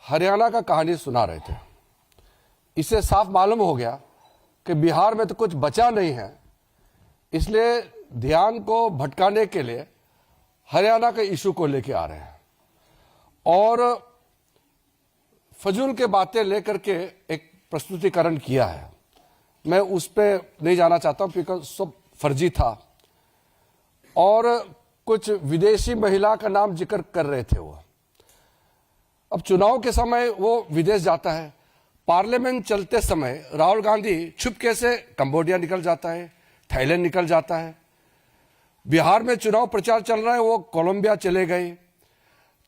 हरियाणा का कहानी सुना रहे थे। इससे साफ मालूम हो गया कि बिहार में तो कुछ बचा नहीं है, इसलिए ध्यान को भटकाने के लिए हरियाणा के इशू को लेके आ रहे हैं और फजूल के बातें लेकर के एक प्रस्तुतिकरण किया है। मैं उस पर नहीं जाना चाहता हूं बिकॉज सब फर्जी था और कुछ विदेशी महिला का नाम जिक्र कर रहे थे वो। अब चुनाव के समय वो विदेश जाता है, पार्लियामेंट चलते समय राहुल गांधी छुपके से कंबोडिया निकल जाता है, थाईलैंड निकल जाता है। बिहार में चुनाव प्रचार चल रहा है, वो कोलंबिया चले गए।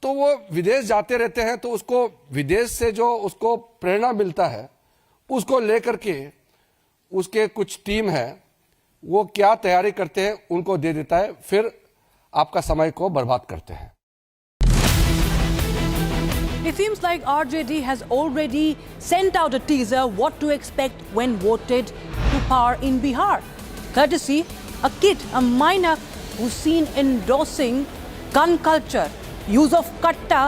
तो वो विदेश जाते रहते हैं, तो उसको विदेश से जो उसको प्रेरणा मिलता है उसको लेकर के उसके कुछ टीम है वो क्या तैयारी करते हैं उनको दे देता है, फिर आपका समय को बर्बाद करते हैं। It seems like RJD has already sent out a teaser what to expect when voted to power in Bihar. Courtesy, a kid, a minor who's seen endorsing gun culture, use of katta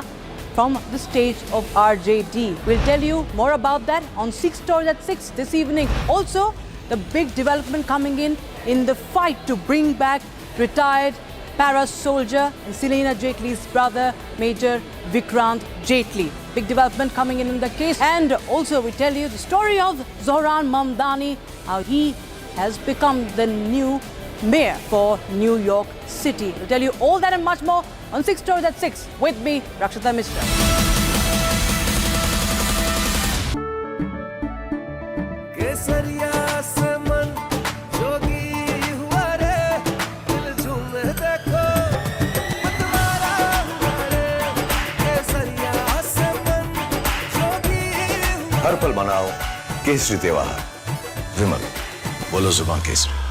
from the stage of RJD. We'll tell you more about that on 6 Stories at 6 this evening. Also, the big development coming in the fight to bring back retired para-soldier and Selena Jaitle's brother, Major Vikrant Jaitle. Big development coming in the case. And also we tell you the story of Zohran Mamdani, how he has become the new mayor for New York City. We'll tell you all that and much more on 6 Stories at 6 with me, Rakshita Mishra. हर पल मनाओ केसरी त्योहार। विमल, बोलो जुबान Kesari.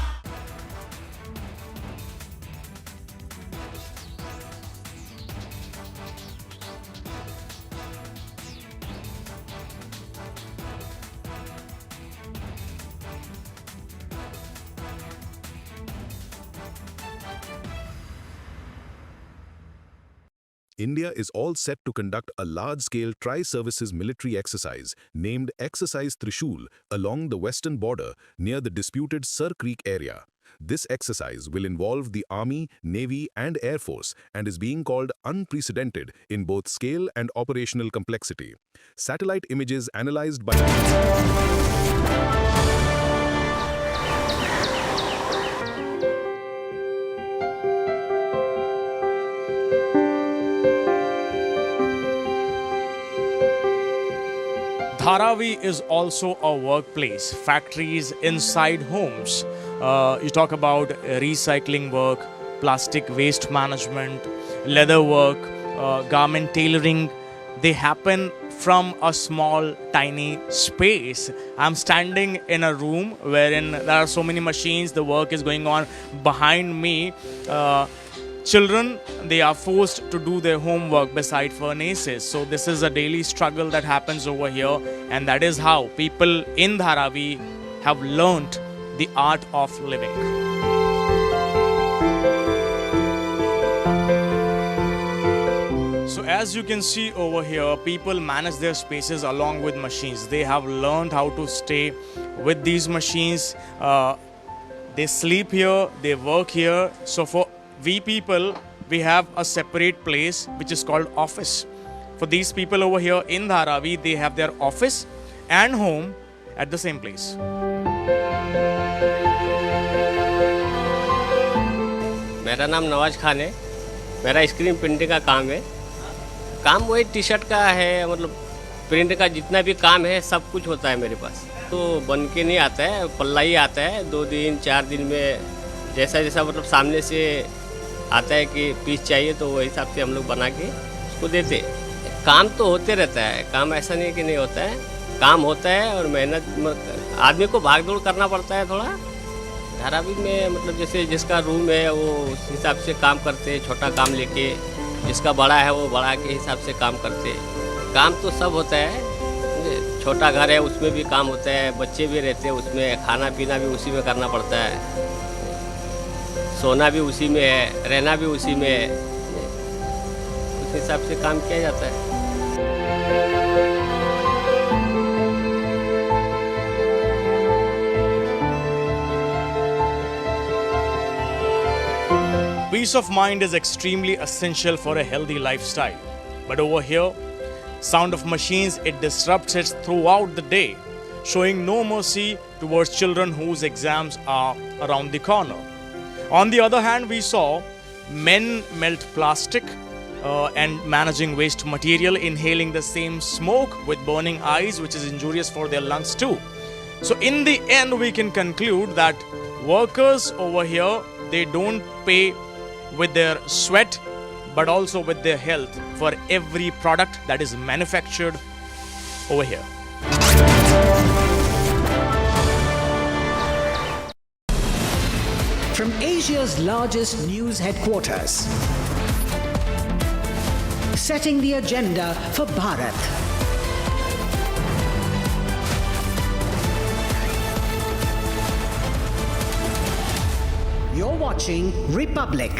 India is all set to conduct a large-scale tri-services military exercise named Exercise Trishul along the western border near the disputed Sir Creek area. This exercise will involve the Army, Navy and Air Force and is being called unprecedented in both scale and operational complexity. Satellite images analyzed by Dharavi is also a workplace, factories inside homes. You talk about recycling work, plastic waste management, leather work, garment tailoring. They happen from a small, tiny space. I'm standing in a room wherein there are so many machines, the work is going on behind me. Children, they are forced to do their homework beside furnaces. So this is a daily struggle that happens over here, and that is how people in Dharavi have learnt the art of living. So as you can see over here, people manage their spaces along with machines. They have learned how to stay with these machines. They sleep here, they work here. So for we people, we have a separate place which is called office. For these people over here in Dharavi, they have their office and home at the same place. मेरा नाम नवाज खान है। मेरा screen printing का काम है। काम वही T shirt का है, मतलब प्रिंट का जितना भी काम है सब कुछ होता है मेरे पास। तो बन के नहीं आता है, पल्ला ही आता है। 2 दिन 4 दिन में जैसा जैसा मतलब सामने से आता है कि पीस चाहिए तो वही हिसाब से हम लोग बना के उसको देते। काम तो होते रहता है, काम ऐसा नहीं कि नहीं होता है, काम होता है और मेहनत आदमी को भाग दौड़ करना पड़ता है थोड़ा। धारावी में मतलब जैसे जिसका रूम है वो उस हिसाब से काम करते, छोटा काम लेके, जिसका बड़ा है वो बड़ा के हिसाब से काम करते। काम तो सब होता है, छोटा घर है उसमें भी काम होता है, बच्चे भी रहते हैं उसमें, खाना पीना भी उसी में करना पड़ता है, सोना भी उसी में है, रहना भी उसी में है, उस हिसाब से काम किया जाता है। peace of mind is extremely essential for a healthy lifestyle. But over here, sound of machines, it disrupts it throughout the day, showing no mercy towards children whose exams are around the corner. On the other hand, we saw men melt plastic and managing waste material, inhaling the same smoke with burning eyes, which is injurious for their lungs too. So in the end, we can conclude that workers over here, they don't pay with their sweat, but also with their health for every product that is manufactured over here. From Asia's largest news headquarters, setting the agenda for Bharat. You're watching Republic.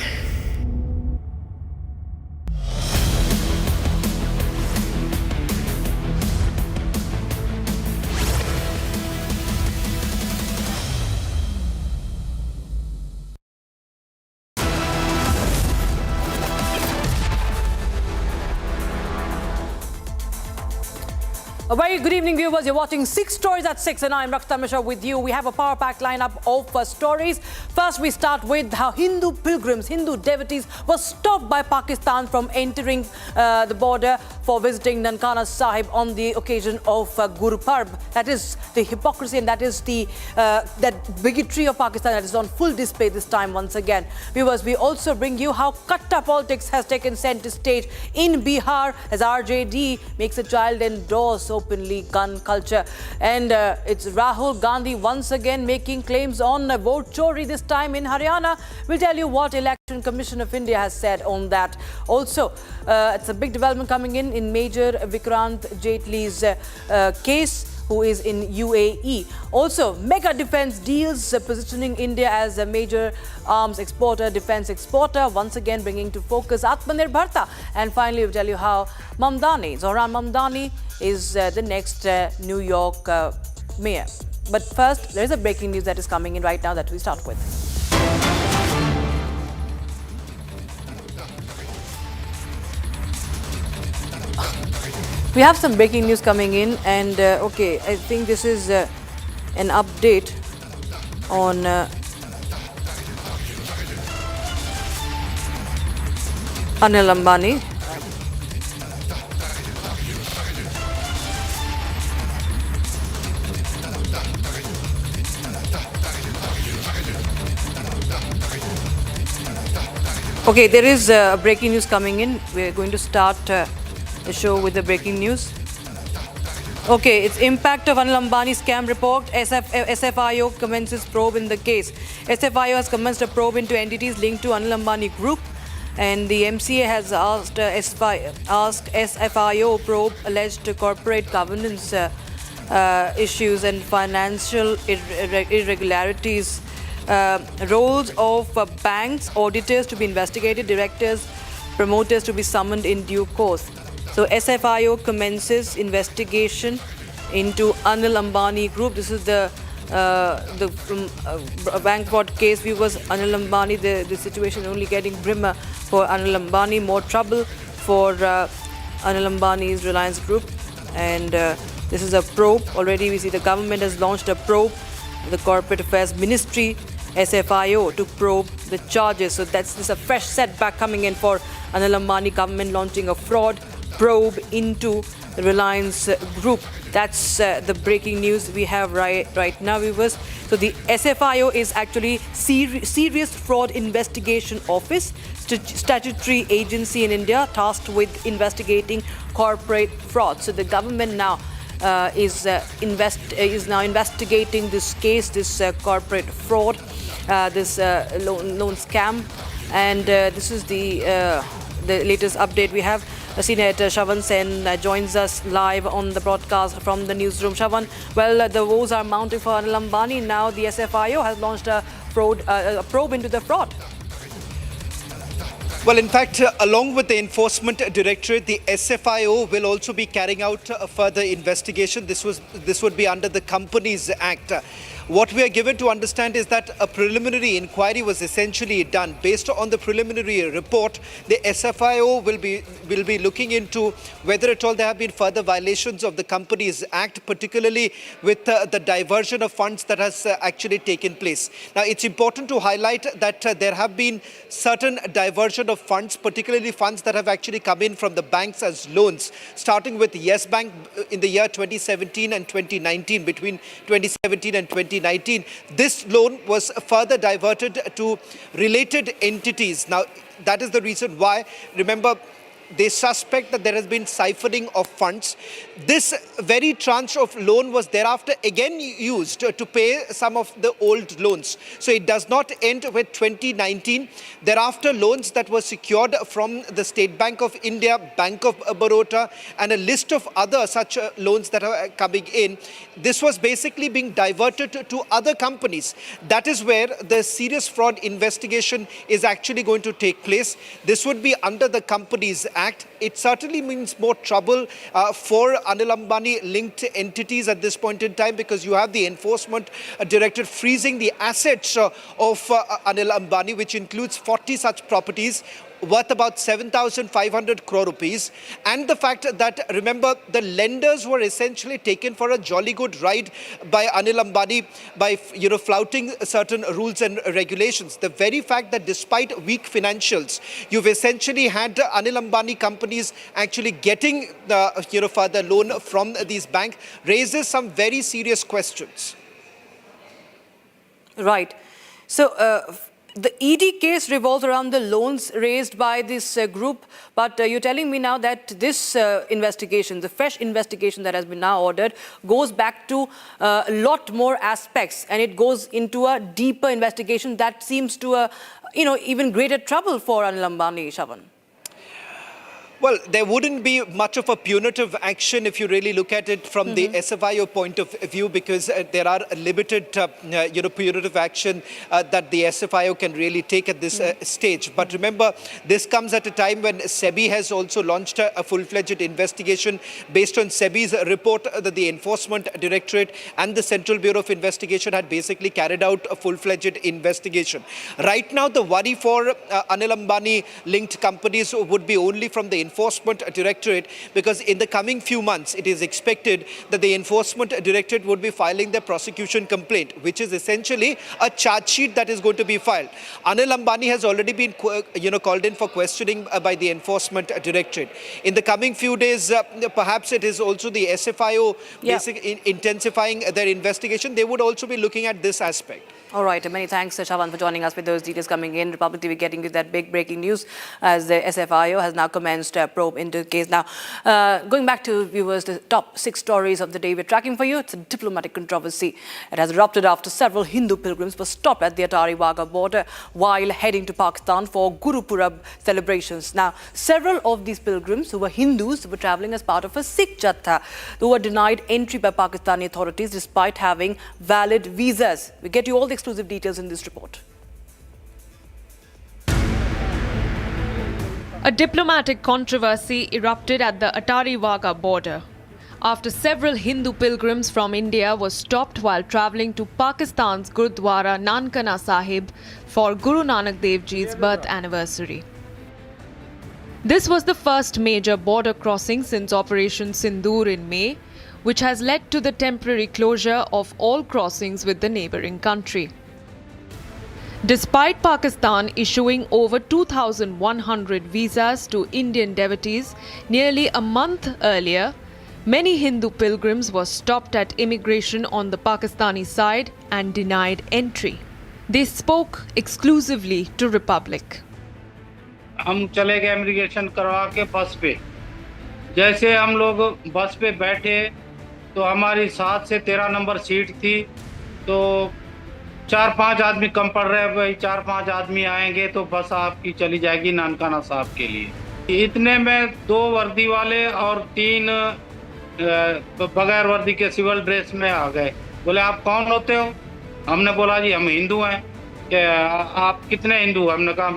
A very good evening, viewers. You're watching 6 Stories at 6 and I'm Raksha Mishra with you. We have a power-packed lineup of stories. First, we start with how Hindu pilgrims, Hindu devotees were stopped by Pakistan from entering the border for visiting Nankana Sahib on the occasion of Guru Parb. That is the hypocrisy and that is the that bigotry of Pakistan that is on full display this time once again. Viewers, we also bring you how Katta politics has taken center stage in Bihar as RJD makes a child endorse openly gun culture. And it's Rahul Gandhi once again making claims on vote chori, this time in Haryana. We'll tell you what Election Commission of India has said on that. Also, it's a big development coming in Major Vikrant Jaitle's case, who is in UAE. Also, mega defense deals positioning India as a major arms exporter, defense exporter, once again bringing to focus Atmanirbharta. And finally, we'll tell you how Zohran Mamdani is the next New York mayor. But first, there is a breaking news that is coming in right now that we start with. We have some breaking news coming in and okay, I think this is an update on Anil Ambani. Okay, there is breaking news coming in. We're going to start the show with the breaking news. Okay, it's impact of Anil Ambani scam report. SFIO commences probe in the case. SFIO has commenced a probe into entities linked to Anil Ambani group, and the MCA has asked SFIO probe alleged corporate governance issues and financial irregularities. Roles of banks, auditors to be investigated, directors, promoters to be summoned in due course. So SFIO commences investigation into Anil Ambani group. This is the bank fraud case. Viewers, Anil Ambani, the situation is only getting grimmer for Anil Ambani. More trouble for Anil Ambani's Reliance Group. And this is a probe. Already we see the government has launched a probe. The Corporate Affairs Ministry, SFIO, to probe the charges. So this is a fresh setback coming in for Anil Ambani government, launching a fraud probe into the Reliance Group. That's the breaking news we have right now, viewers. So the SFIO is actually Serious Fraud Investigation Office, statutory agency in India tasked with investigating corporate fraud. So the government now is now investigating this case, this corporate fraud, this loan scam, and this is the latest update we have. Senator Shravan Sen joins us live on the broadcast from the newsroom. Shravan, well, the woes are mounting for Anil Ambani. Now the SFIO has launched a probe into the fraud. Well, in fact, along with the Enforcement Directorate, the SFIO will also be carrying out a further investigation. This would be under the Companies Act. What we are given to understand is that a preliminary inquiry was essentially done. Based on the preliminary report, the SFIO will be looking into whether at all there have been further violations of the Companies Act, particularly with the diversion of funds that has actually taken place. Now, it's important to highlight that there have been certain diversion of funds, particularly funds that have actually come in from the banks as loans, starting with Yes Bank in the year 2017 and 2019. Between 2017 and 2019, this loan was further diverted to related entities. Now, that is the reason why, remember, they suspect that there has been siphoning of funds. This very tranche of loan was thereafter again used to pay some of the old loans. So it does not end with 2019. Thereafter, loans that were secured from the State Bank of India, Bank of Baroda, and a list of other such loans that are coming in, this was basically being diverted to other companies. That is where the serious fraud investigation is actually going to take place. This would be under the Companies Act. It certainly means more trouble for Anil Ambani linked entities at this point in time, because you have the enforcement directorate freezing the assets of Anil Ambani, which includes 40 such properties worth about 7,500 crore rupees, and the fact that, remember, the lenders were essentially taken for a jolly good ride by Anil Ambani by flouting certain rules and regulations. The very fact that despite weak financials, you've essentially had Anil Ambani companies actually getting the further loan from these banks raises some very serious questions. Right. So the ED case revolves around the loans raised by this group, but you're telling me now that this investigation, the fresh investigation that has been now ordered, goes back to a lot more aspects, and it goes into a deeper investigation that seems to even greater trouble for Anil Ambani, Shaban. Well, there wouldn't be much of a punitive action if you really look at it from the SFIO point of view, because there are limited, punitive action that the SFIO can really take at this stage. But remember, this comes at a time when SEBI has also launched a full-fledged investigation based on SEBI's report that the Enforcement Directorate and the Central Bureau of Investigation had basically carried out a full-fledged investigation. Right now, the worry for Anil Ambani linked companies would be only from the Enforcement Directorate, because in the coming few months, it is expected that the Enforcement Directorate would be filing their prosecution complaint, which is essentially a charge sheet that is going to be filed. Anil Ambani has already been called in for questioning by the Enforcement Directorate. In the coming few days, perhaps it is also the SFIO intensifying their investigation. They would also be looking at this aspect. All right, many thanks, Shaban, for joining us with those details coming in. Republic TV getting you that big breaking news as the SFIO has now commenced a probe into the case. Now, going back to viewers, the top 6 stories of the day we're tracking for you. It's a diplomatic controversy. It has erupted after several Hindu pilgrims were stopped at the Attari Wagah border while heading to Pakistan for Guru Purab celebrations. Now, several of these pilgrims who were Hindus were travelling as part of a Sikh Jatha who were denied entry by Pakistani authorities despite having valid visas. We get you all the exclusive details in this report. A diplomatic controversy erupted at the Attari Wagah border after several Hindu pilgrims from India were stopped while travelling to Pakistan's Gurudwara Nankana Sahib for Guru Nanak Dev Ji's birth anniversary. This was the first major border crossing since Operation Sindoor in May, which has led to the temporary closure of all crossings with the neighbouring country. Despite Pakistan issuing over 2,100 visas to Indian devotees nearly a month earlier, many Hindu pilgrims were stopped at immigration on the Pakistani side and denied entry. They spoke exclusively to Republic. हम चले गए immigration करवा के बस पे। जैसे हम लोग बस पे बैठे तो हमारी 7 से 13 नंबर सीट थी, तो 4-5 आदमी कम पड़ रहे हैं, भाई 4-5 आदमी आएंगे तो बस आपकी चली जाएगी नानकाना साहब के लिए। इतने में 2 वर्दी वाले और 3 बगैर वर्दी के सिविल ड्रेस में आ गए। बोले आप कौन होते हो? हमने बोला जी हम हिंदू हैं। कि आप कितने हिंदू? हमने कहा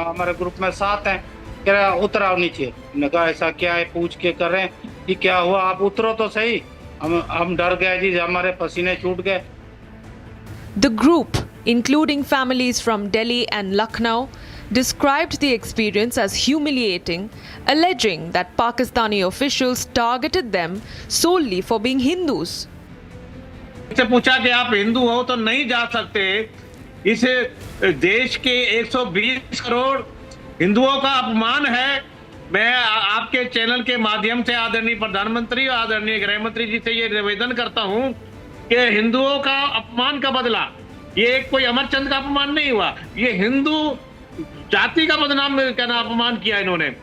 हमारे ग्रुप में 7 हैं। कह रहा उतराओ नीचे। हमने कहा ऐसा क्या है, पूछ के कर रहे हैं कि क्या हुआ, आप उतरो तो सही। हम डर गए जी, हमारे पसीने छूट गए। The group, including families from Delhi and Lucknow, described the experience as humiliating, alleging that Pakistani officials targeted them solely for being Hindus. से पूछा कि आप हिंदू हो तो नहीं जा सकते। इस देश के 120 करोड़ हिंदुओं का अपमान है। मैं आपके चैनल के माध्यम से आदरणीय प्रधानमंत्री और आदरणीय गृह मंत्री जी से ये निवेदन करता हूं कि हिंदुओं का अपमान का बदला ये कोई अमरचंद का अपमान नहीं हुआ, ये हिंदू जाति का बदनाम अपमान किया इन्होंने।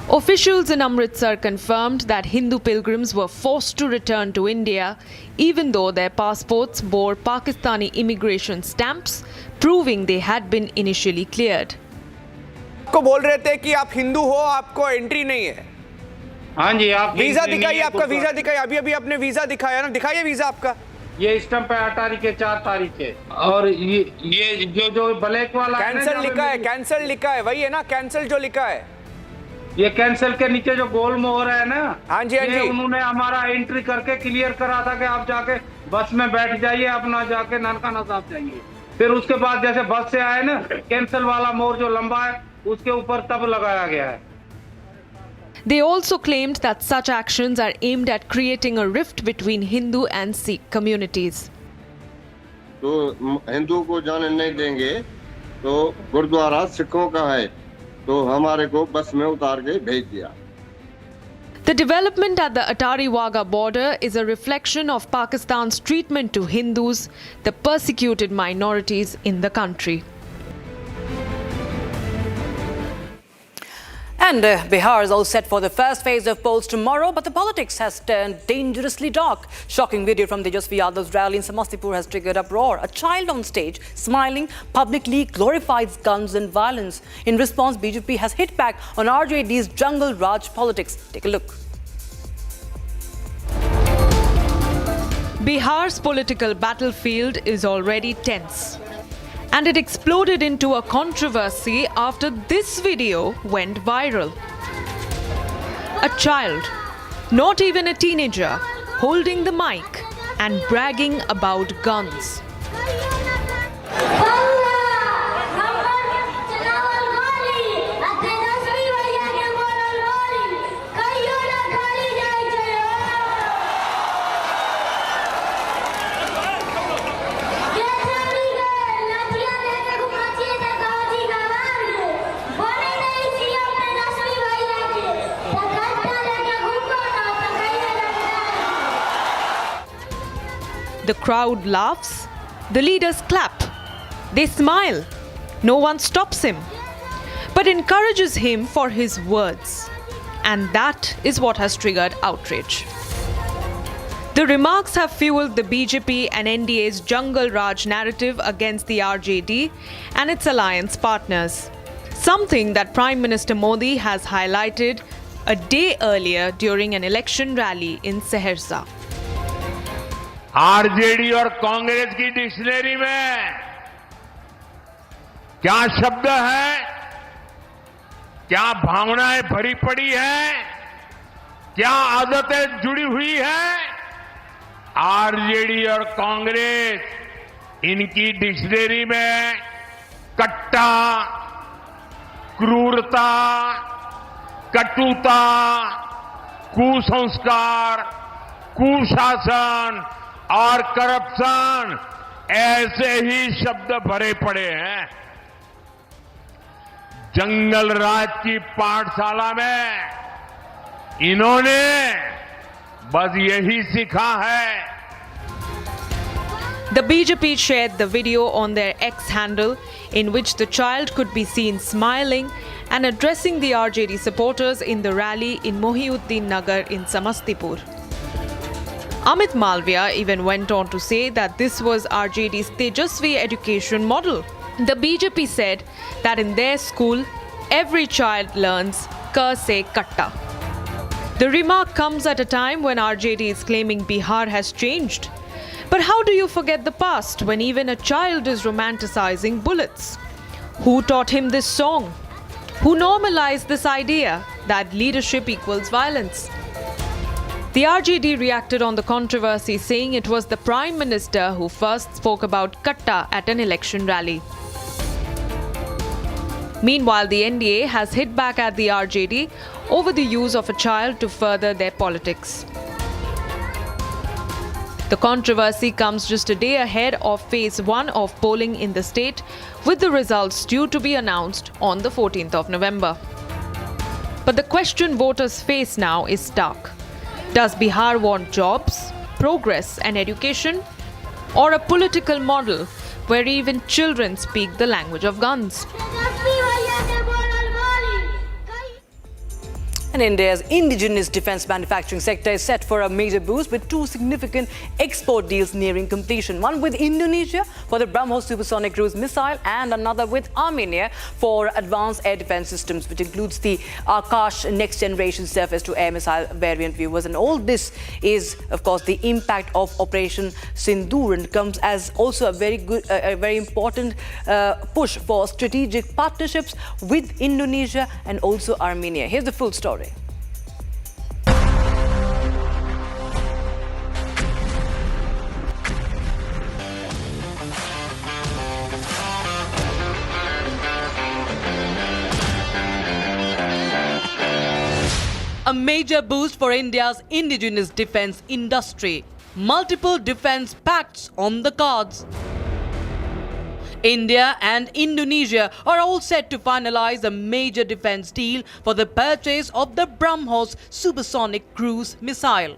Officials in Amritsar confirmed that Hindu pilgrims were forced to return to India, even though their passports bore Pakistani immigration stamps, proving they had been initially cleared. को बोल रहे थे कि आप हिंदू हो, आपको एंट्री नहीं है। हाँ जी, आप वीजा दिखाइए, आपका वीजा दिखाइए। अभी आपने वीजा दिखाया ना, दिखाइए वीजा आपका। ये स्टैंप है 8 तारीख के 4 तारीख के। और ये जो ब्लैक वाला कैंसिल लिखा है, कैंसिल लिखा है, वही है ना, कैंसिल जो लिखा है। ये कैंसिल के नीचे जो गोल मोहर है ना, हाँ जी, हाँ जी, उन्होंने हमारा एंट्री करके क्लियर करा था कि आप जाके बस में बैठ जाइए, अपना जाके ननकाना साहब जाइए। फिर उसके बाद जैसे बस से आए ना, कैंसिल वाला मोहर जो लंबा है उसके ऊपर तब लगाया गया है। They also claimed that such actions are aimed at creating a rift between Hindu and Sikh communities. तो हिंदू को जाने नहीं देंगे तो गुरुद्वारा सिखों का है, तो हमारे को बस में उतार के भेज दिया। The development at the Attari-Wagah border is a reflection of Pakistan's treatment to Hindus, the persecuted minorities in the country. And Bihar is all set for the first phase of polls tomorrow, but the politics has turned dangerously dark. Shocking video from Tejasvi Yadav's rally in Samastipur has triggered uproar. A child on stage, smiling, publicly glorifies guns and violence. In response, BJP has hit back on RJD's jungle Raj politics. Take a look. Bihar's political battlefield is already tense. And it exploded into a controversy after this video went viral. A child, not even a teenager, holding the mic and bragging about guns. The crowd laughs, the leaders clap, they smile, no one stops him, but encourages him for his words. And that is what has triggered outrage. The remarks have fueled the BJP and NDA's Jungle Raj narrative against the RJD and its alliance partners, something that Prime Minister Modi has highlighted a day earlier during an election rally in Saharsa. RJD और कांग्रेस की dictionary में क्या शब्द है, क्या भावनाएं भरी पड़ी है, क्या आदतें जुड़ी हुई है। आरजेडी और कांग्रेस इनकी डिक्शनरी में कट्टा, क्रूरता, कटुता, कुसंस्कार, कुशासन और करप्शन ऐसे ही शब्द भरे पड़े हैं। जंगल राज की पाठशाला में इन्होंने बस यही सीखा है। The BJP shared the video on their X handle in which the child could be seen smiling and addressing the RJD supporters in the rally in Mohiuddin Nagar in Samastipur. Amit Malviya even went on to say that this was RJD's Tejasvi education model. The BJP said that in their school, every child learns Ka se Katta. The remark comes at a time when RJD is claiming Bihar has changed. But how do you forget the past when even a child is romanticizing bullets? Who taught him this song? Who normalized this idea that leadership equals violence? The RJD reacted on the controversy, saying it was the Prime Minister who first spoke about katta at an election rally. Meanwhile, the NDA has hit back at the RJD over the use of a child to further their politics. The controversy comes just a day ahead of phase 1 of polling in the state, with the results due to be announced on the 14th of November. But the question voters face now is stark. Does Bihar want jobs, progress and education, or a political model where even children speak the language of guns? And India's indigenous defense manufacturing sector is set for a major boost with 2 significant export deals nearing completion. One with Indonesia for the BrahMos supersonic cruise missile and another with Armenia for advanced air defense systems, which includes the Akash next generation surface-to-air missile variant viewers. And all this is, of course, the impact of Operation Sindoor, and comes as also a very important push for strategic partnerships with Indonesia and also Armenia. Here's the full story. A major boost for India's indigenous defense industry. Multiple defense pacts on the cards. India and Indonesia are all set to finalize a major defense deal for the purchase of the BrahMos supersonic cruise missile.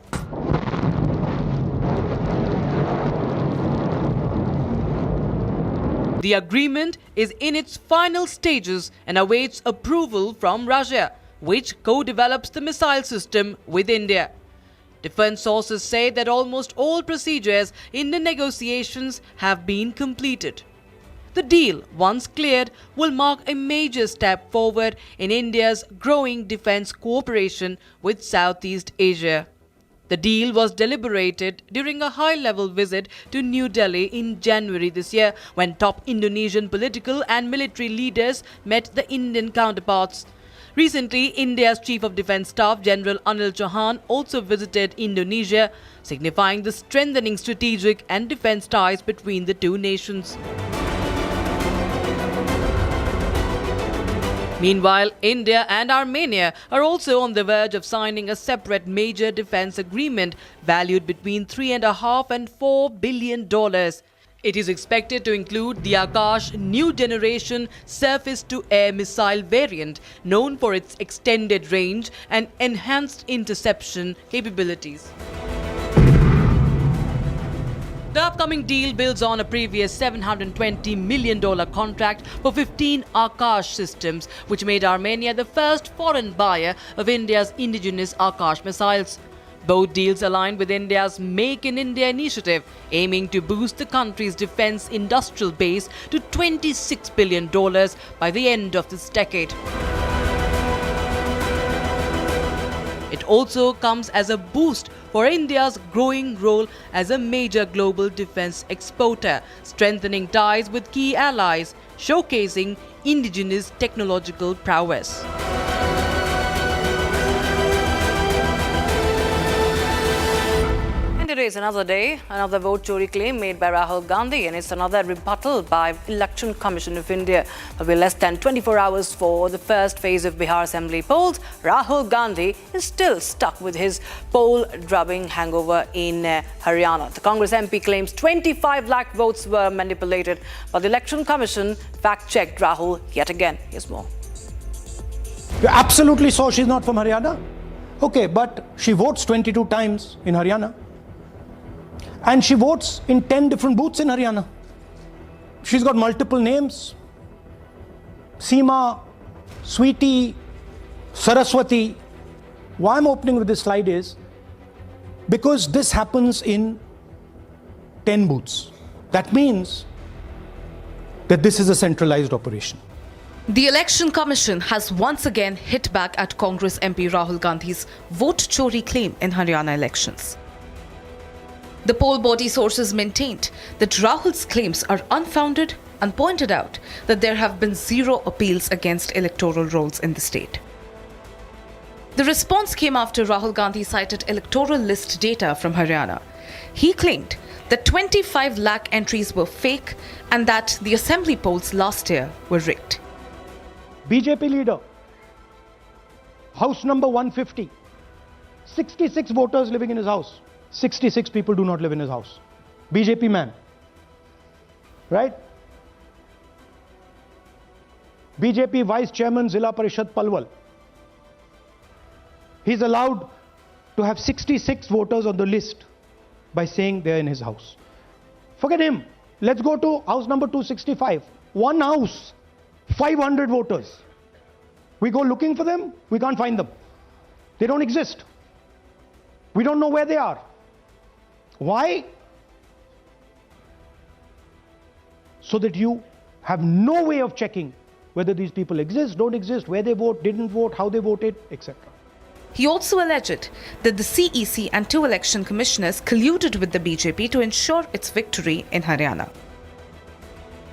The agreement is in its final stages and awaits approval from Russia, which co-develops the missile system with India. Defense sources say that almost all procedures in the negotiations have been completed. The deal, once cleared, will mark a major step forward in India's growing defense cooperation with Southeast Asia. The deal was deliberated during a high-level visit to New Delhi in January this year, when top Indonesian political and military leaders met the Indian counterparts. Recently, India's Chief of Defence Staff General Anil Chauhan also visited Indonesia, signifying the strengthening strategic and defence ties between the two nations. Meanwhile, India and Armenia are also on the verge of signing a separate major defence agreement valued between $3.5 and $4 billion. It is expected to include the Akash new generation surface-to-air missile variant, known for its extended range and enhanced interception capabilities. The upcoming deal builds on a previous $720 million contract for 15 Akash systems, which made Armenia the first foreign buyer of India's indigenous Akash missiles. Both deals align with India's Make in India initiative, aiming to boost the country's defense industrial base to $26 billion by the end of this decade. It also comes as a boost for India's growing role as a major global defense exporter, strengthening ties with key allies, showcasing indigenous technological prowess. Today is another day, another vote chori claim made by Rahul Gandhi, and it's another rebuttal by Election Commission of India. But with less than 24 hours for the first phase of Bihar Assembly polls, Rahul Gandhi is still stuck with his poll-drubbing hangover in Haryana. The Congress MP claims 25 lakh votes were manipulated, but the Election Commission fact-checked Rahul yet again. Here's more. You're absolutely sure she's not from Haryana? Okay, but she votes 22 times in Haryana. And she votes in 10 different booths in Haryana. She's got multiple names. Seema, Sweetie, Saraswati. Why I'm opening with this slide is because this happens in 10 booths. That means that this is a centralized operation. The Election Commission has once again hit back at Congress MP Rahul Gandhi's vote chori claim in Haryana elections. The poll body sources maintained that Rahul's claims are unfounded and pointed out that there have been zero appeals against electoral rolls in the state. The response came after Rahul Gandhi cited electoral list data from Haryana. He claimed that 25 lakh entries were fake and that the assembly polls last year were rigged. BJP leader, house number 150, 66 voters living in his house. 66 people do not live in his house. BJP man, right? BJP Vice Chairman Zilla Parishad Palwal. He's allowed to have 66 voters on the list by saying they're in his house. Forget him. Let's go to house number 265. One house, 500 voters. We go looking for them, we can't find them. They don't exist. We don't know where they are. Why? So that you have no way of checking whether these people exist, don't exist, where they vote, didn't vote, how they voted, etc. He also alleged that the CEC and 2 election commissioners colluded with the BJP to ensure its victory in Haryana.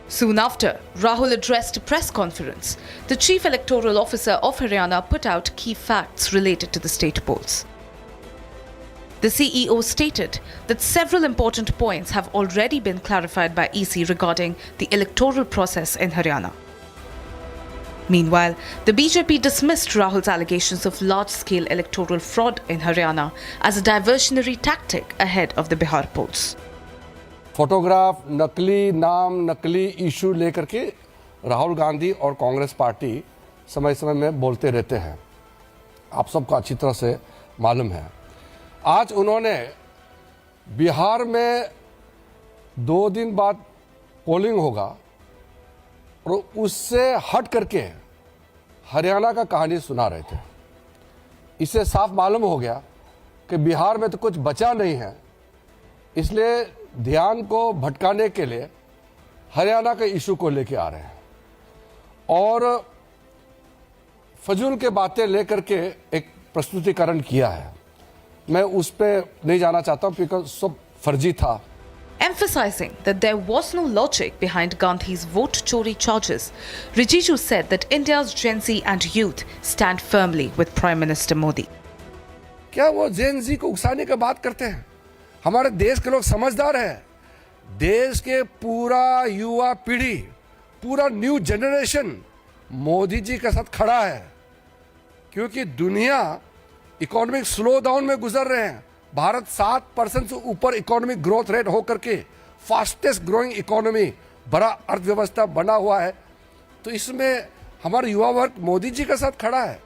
Soon after, Rahul addressed a press conference. The Chief Electoral Officer of Haryana put out key facts related to the state polls. The CEO stated that several important points have already been clarified by EC regarding the electoral process in Haryana. Meanwhile, the BJP dismissed Rahul's allegations of large-scale electoral fraud in Haryana as a diversionary tactic ahead of the Bihar polls. Photograph, नकली नाम, नकली issue लेकर के राहुल गांधी और Congress party समय समय में बोलते रहते हैं, आप सबको अच्छी तरह से मालूम है। आज उन्होंने बिहार में 2 दिन बाद पोलिंग होगा और उससे हट करके हरियाणा का कहानी सुना रहे थे। इससे साफ मालूम हो गया कि बिहार में तो कुछ बचा नहीं है, इसलिए ध्यान को भटकाने के लिए हरियाणा के इशू को लेके आ रहे हैं और फजूल के बातें लेकर के एक प्रस्तुतिकरण किया है। मैं उस पर नहीं जाना चाहता हूं क्योंकि सब फर्जी था। Emphasizing that there was no logic behind Gandhi's vote chori charges, Rijiju said that India's Gen Z and youth stand firmly with Prime Minister Modi. क्या वो जेन जी को उकसाने की बात करते हैं? हमारे देश के लोग समझदार हैं। देश के पूरा युवा पीढ़ी, पूरा न्यू जनरेशन मोदी जी के साथ खड़ा है, क्योंकि दुनिया इकोनॉमिक स्लो डाउन में गुजर रहे हैं। भारत 7% से ऊपर इकोनॉमिक ग्रोथ रेट होकर के फास्टेस्ट ग्रोइंग इकोनॉमी, बड़ा अर्थव्यवस्था बना हुआ है, तो इसमें हमारा युवा वर्ग मोदी जी के साथ खड़ा है।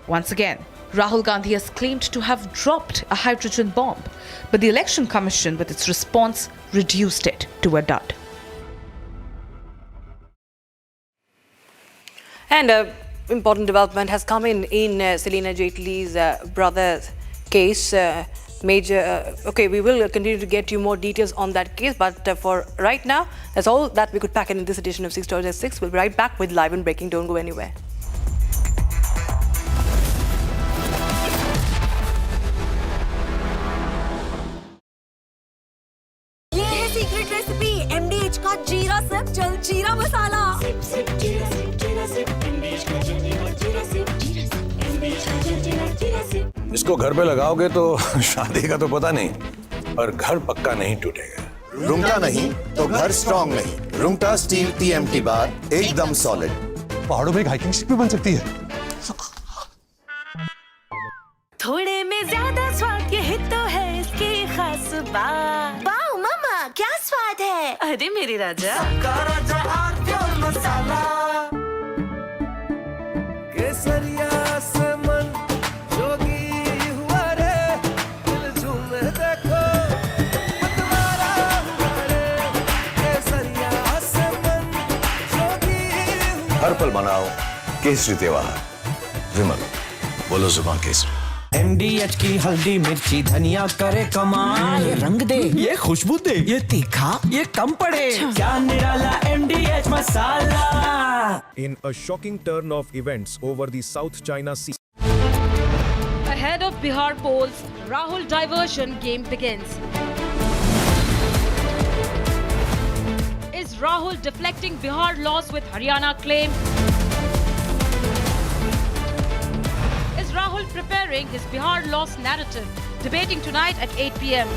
Once again, Rahul Gandhi has claimed to have dropped a hydrogen bomb, but the Election Commission, with its response, reduced it to a dud. And an important development has come in Selina Jaitle's brother's case. We will continue to get you more details on that case, but for right now, that's all that we could pack in this edition of 6 to 6. We'll be right back with live and breaking. Don't go anywhere. Secret recipe MDH का जीरा SIP जल जीरा मसाला। इसको घर पे लगाओगे तो शादी का तो पता नहीं, पर घर पक्का नहीं टूटेगा। रुंगटा नहीं तो घर स्ट्रॉन्ग नहीं। रुंगटा स्टील TMT बार एकदम सॉलिड। पहाड़ों में एक हाइकिंग शिप भी बन सकती है। थोड़े में ज्यादा स्वाद यही तो है इसकी खास बात। वाओ मामा क्या स्वाद है। अरे मेरे राजा राजा मसाला केसरिया से मन जोगी हुआ रे, दिल झूमे देखो मतवारा हुआ रे, केसरिया से मन जोगी। हर पल मनाओ केसरी त्योहार। विमल, बोलो जुबान केसरी। MDH की हल्दी मिर्ची धनिया करे कमाल। ये रंग दे, ये खुशबू दे, ये तीखा, ये कम पड़े। क्या निराला MDH masala. In a shocking turn of events over the South China Sea. Ahead of Bihar polls, Rahul diversion game begins. Is Rahul deflecting Bihar loss with Haryana claim? Is Rahul Rahul preparing his Bihar loss narrative, debating tonight at 8 p.m.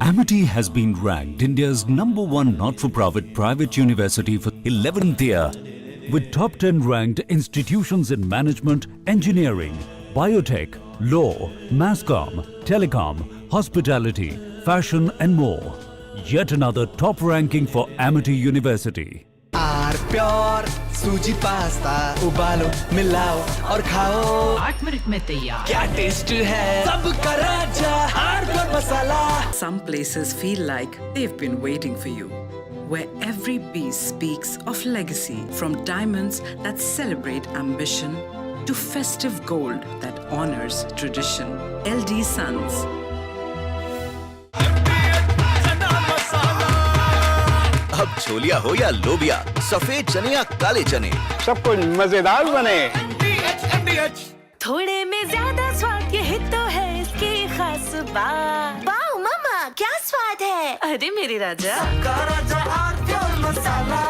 Amity has been ranked India's #1 not-for-profit private university for 11th year, with top 10 ranked institutions in management, engineering, biotech, law, mass comm, telecom, hospitality, fashion and more. Yet another top ranking for Amity University. Pure सूजी pasta उबालो मिलाओ और खाओ 8 minute में तैयार क्या taste है सबका राजा hardcore masala Some places feel like they've been waiting for you, where every piece speaks of legacy, from diamonds that celebrate ambition to festive gold that honors tradition. LD Sons. अब छोलिया हो या लोबिया, सफेद चने या काले चने, सब कुछ मजेदार बने। थोड़े में ज्यादा स्वाद यही तो है इसकी खास बात। वाओ मामा क्या स्वाद है, अरे मेरे राजा। सबका राजा pure masala.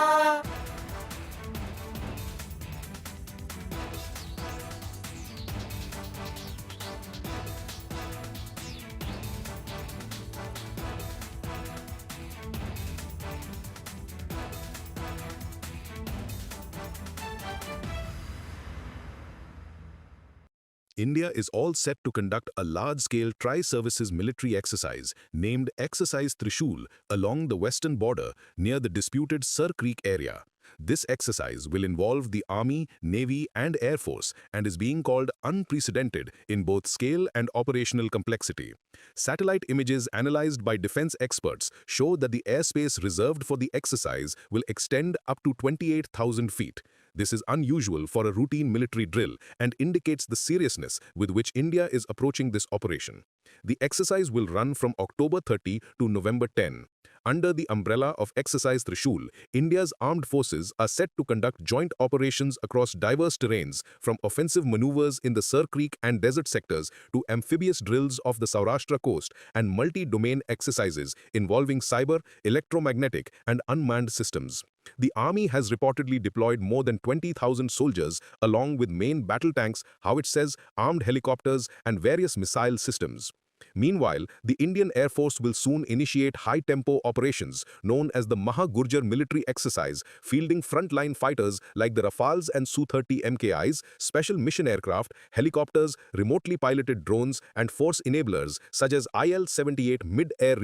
India is all set to conduct a large-scale tri-services military exercise named Exercise Trishul along the western border near the disputed Sir Creek area. This exercise will involve the Army, Navy and Air Force and is being called unprecedented in both scale and operational complexity. Satellite images analyzed by defense experts show that the airspace reserved for the exercise will extend up to 28,000 feet. This is unusual for a routine military drill and indicates the seriousness with which India is approaching this operation. The exercise will run from October 30 to November 10. Under the umbrella of Exercise Trishul, India's armed forces are set to conduct joint operations across diverse terrains, from offensive maneuvers in the Sir Creek and desert sectors to amphibious drills off the Saurashtra coast and multi-domain exercises involving cyber, electromagnetic and unmanned systems. The army has reportedly deployed more than 20,000 soldiers along with main battle tanks, howitzers, armed helicopters and various missile systems. Meanwhile, the Indian Air Force will soon initiate high-tempo operations known as the Maha Gurjar military exercise, fielding frontline fighters like the Rafales and Su-30 MKIs, special mission aircraft, helicopters, remotely piloted drones and force enablers such as IL-78 mid-air.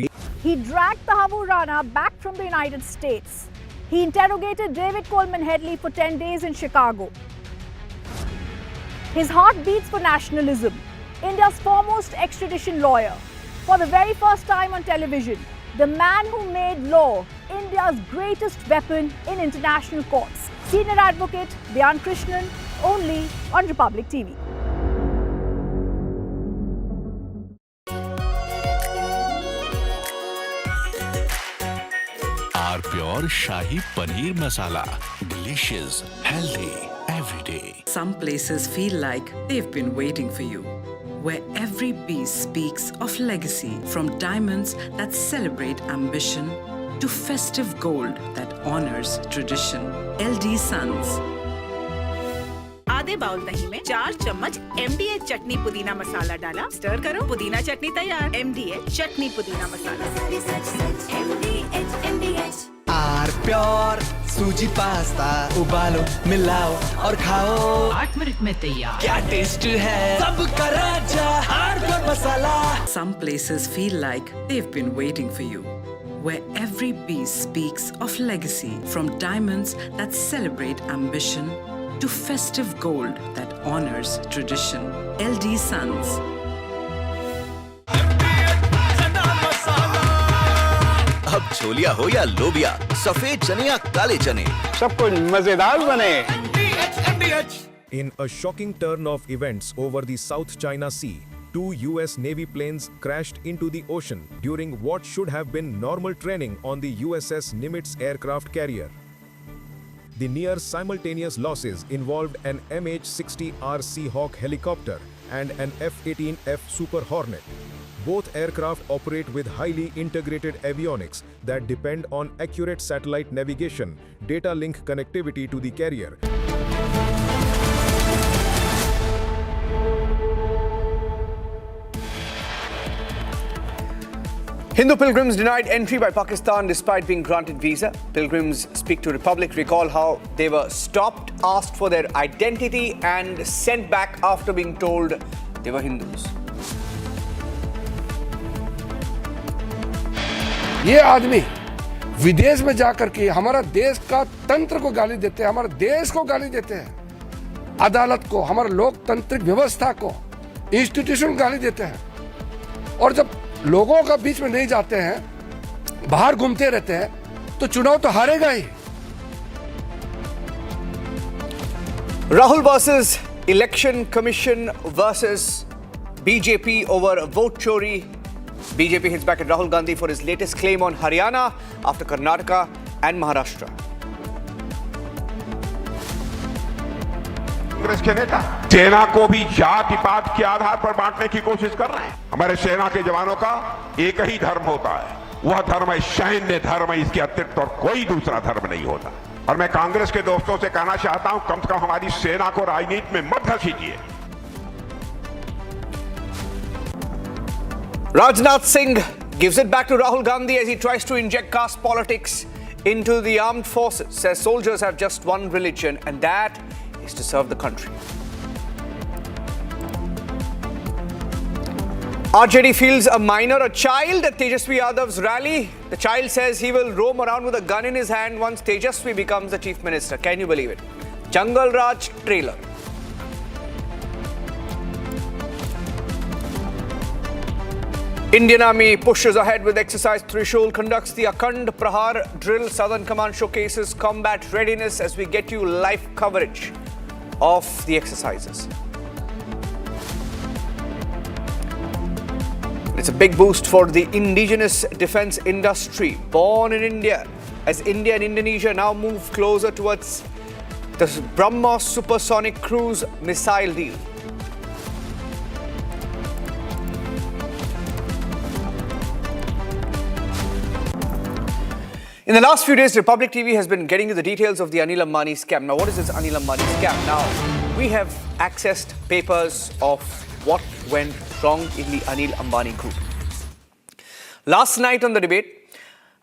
He dragged Tahavu Rana back from the United States. He interrogated David Coleman Headley for 10 days in Chicago. His heart beats for nationalism. India's foremost extradition lawyer. For the very first time on television, the man who made law India's greatest weapon in international courts. Senior advocate Dhyan Krishnan, only on Republic TV. Our pure Shahi Paneer Masala. Delicious, healthy, every day. Some places feel like they've been waiting for you, where every piece speaks of legacy, from diamonds that celebrate ambition to festive gold that honors tradition. LD Sons. आधे bowl दही में 4 चम्मच MDH चटनी पुदीना मसाला डाला, stir करो, पुदीना चटनी तैयार। MDH चटनी पुदीना मसाला। MDH प्योर सूजी पास्ता उबालो मिलाओ और खाओ 8 मिनट में तैयार क्या टेस्ट है सबका राजा hardcore masala Some places feel like they've been waiting for you, where every piece speaks of legacy, from diamonds that celebrate ambition to festive gold that honors tradition. LD Sons. अब छोलिया हो या लोबिया, सफेद चने या काले चने, सब कुछ मजेदार बने। In a shocking turn of events over the South China Sea, 2 US Navy planes crashed into the ocean during what should have been normal training on the USS Nimitz aircraft carrier. The near simultaneous losses involved an MH-60R Seahawk helicopter and an F-18F Super Hornet. Both aircraft operate with highly integrated avionics that depend on accurate satellite navigation, data link connectivity to the carrier. Hindu pilgrims denied entry by Pakistan despite being granted visa. Pilgrims speak to Republic recall how they were stopped, asked for their identity and sent back after being told they were Hindus. ये आदमी विदेश में जाकर के हमारा देश का तंत्र को गाली देते हैं, हमारे देश को गाली देते हैं, अदालत को, हमारे लोकतांत्रिक व्यवस्था को, इंस्टीट्यूशन गाली देते हैं। और जब लोगों का बीच में नहीं जाते हैं, बाहर घूमते रहते हैं, तो चुनाव तो हारेगा ही। Rahul versus Election Commission versus BJP over vote chori. BJP hits back at Rahul Gandhi for his latest claim on Haryana after Karnataka and Maharashtra. Congress के नेता सेना को भी जाति पात के आधार पर बांटने की कोशिश कर रहे हैं। हमारे सेना के जवानों का एक ही धर्म होता है, वह धर्म है सैन्य धर्म, इसके अतिरिक्त और कोई दूसरा धर्म नहीं होता। और मैं कांग्रेस के दोस्तों से कहना चाहता हूं, कम से कम हमारी सेना को राजनीति में मत घसीटिए। Rajnath Singh gives it back to Rahul Gandhi as he tries to inject caste politics into the armed forces. Says soldiers have just one religion, and that is to serve the country. RJD fields a minor, a child at Tejaswi Yadav's rally. The child says he will roam around with a gun in his hand once Tejaswi becomes the chief minister. Can you believe it? Jungle Raj trailer. Indian Army pushes ahead with exercise Trishul, conducts the Akhand Prahar drill. Southern Command showcases combat readiness as we get you live coverage of the exercises. It's a big boost for the indigenous defense industry, born in India, as India and Indonesia now move closer towards the BrahMos supersonic cruise missile deal. In the last few days, Republic TV has been getting you the details of the Anil Ambani scam. Now, what is this Anil Ambani scam? Now, we have accessed papers of what went wrong in the Anil Ambani group. Last night on the debate,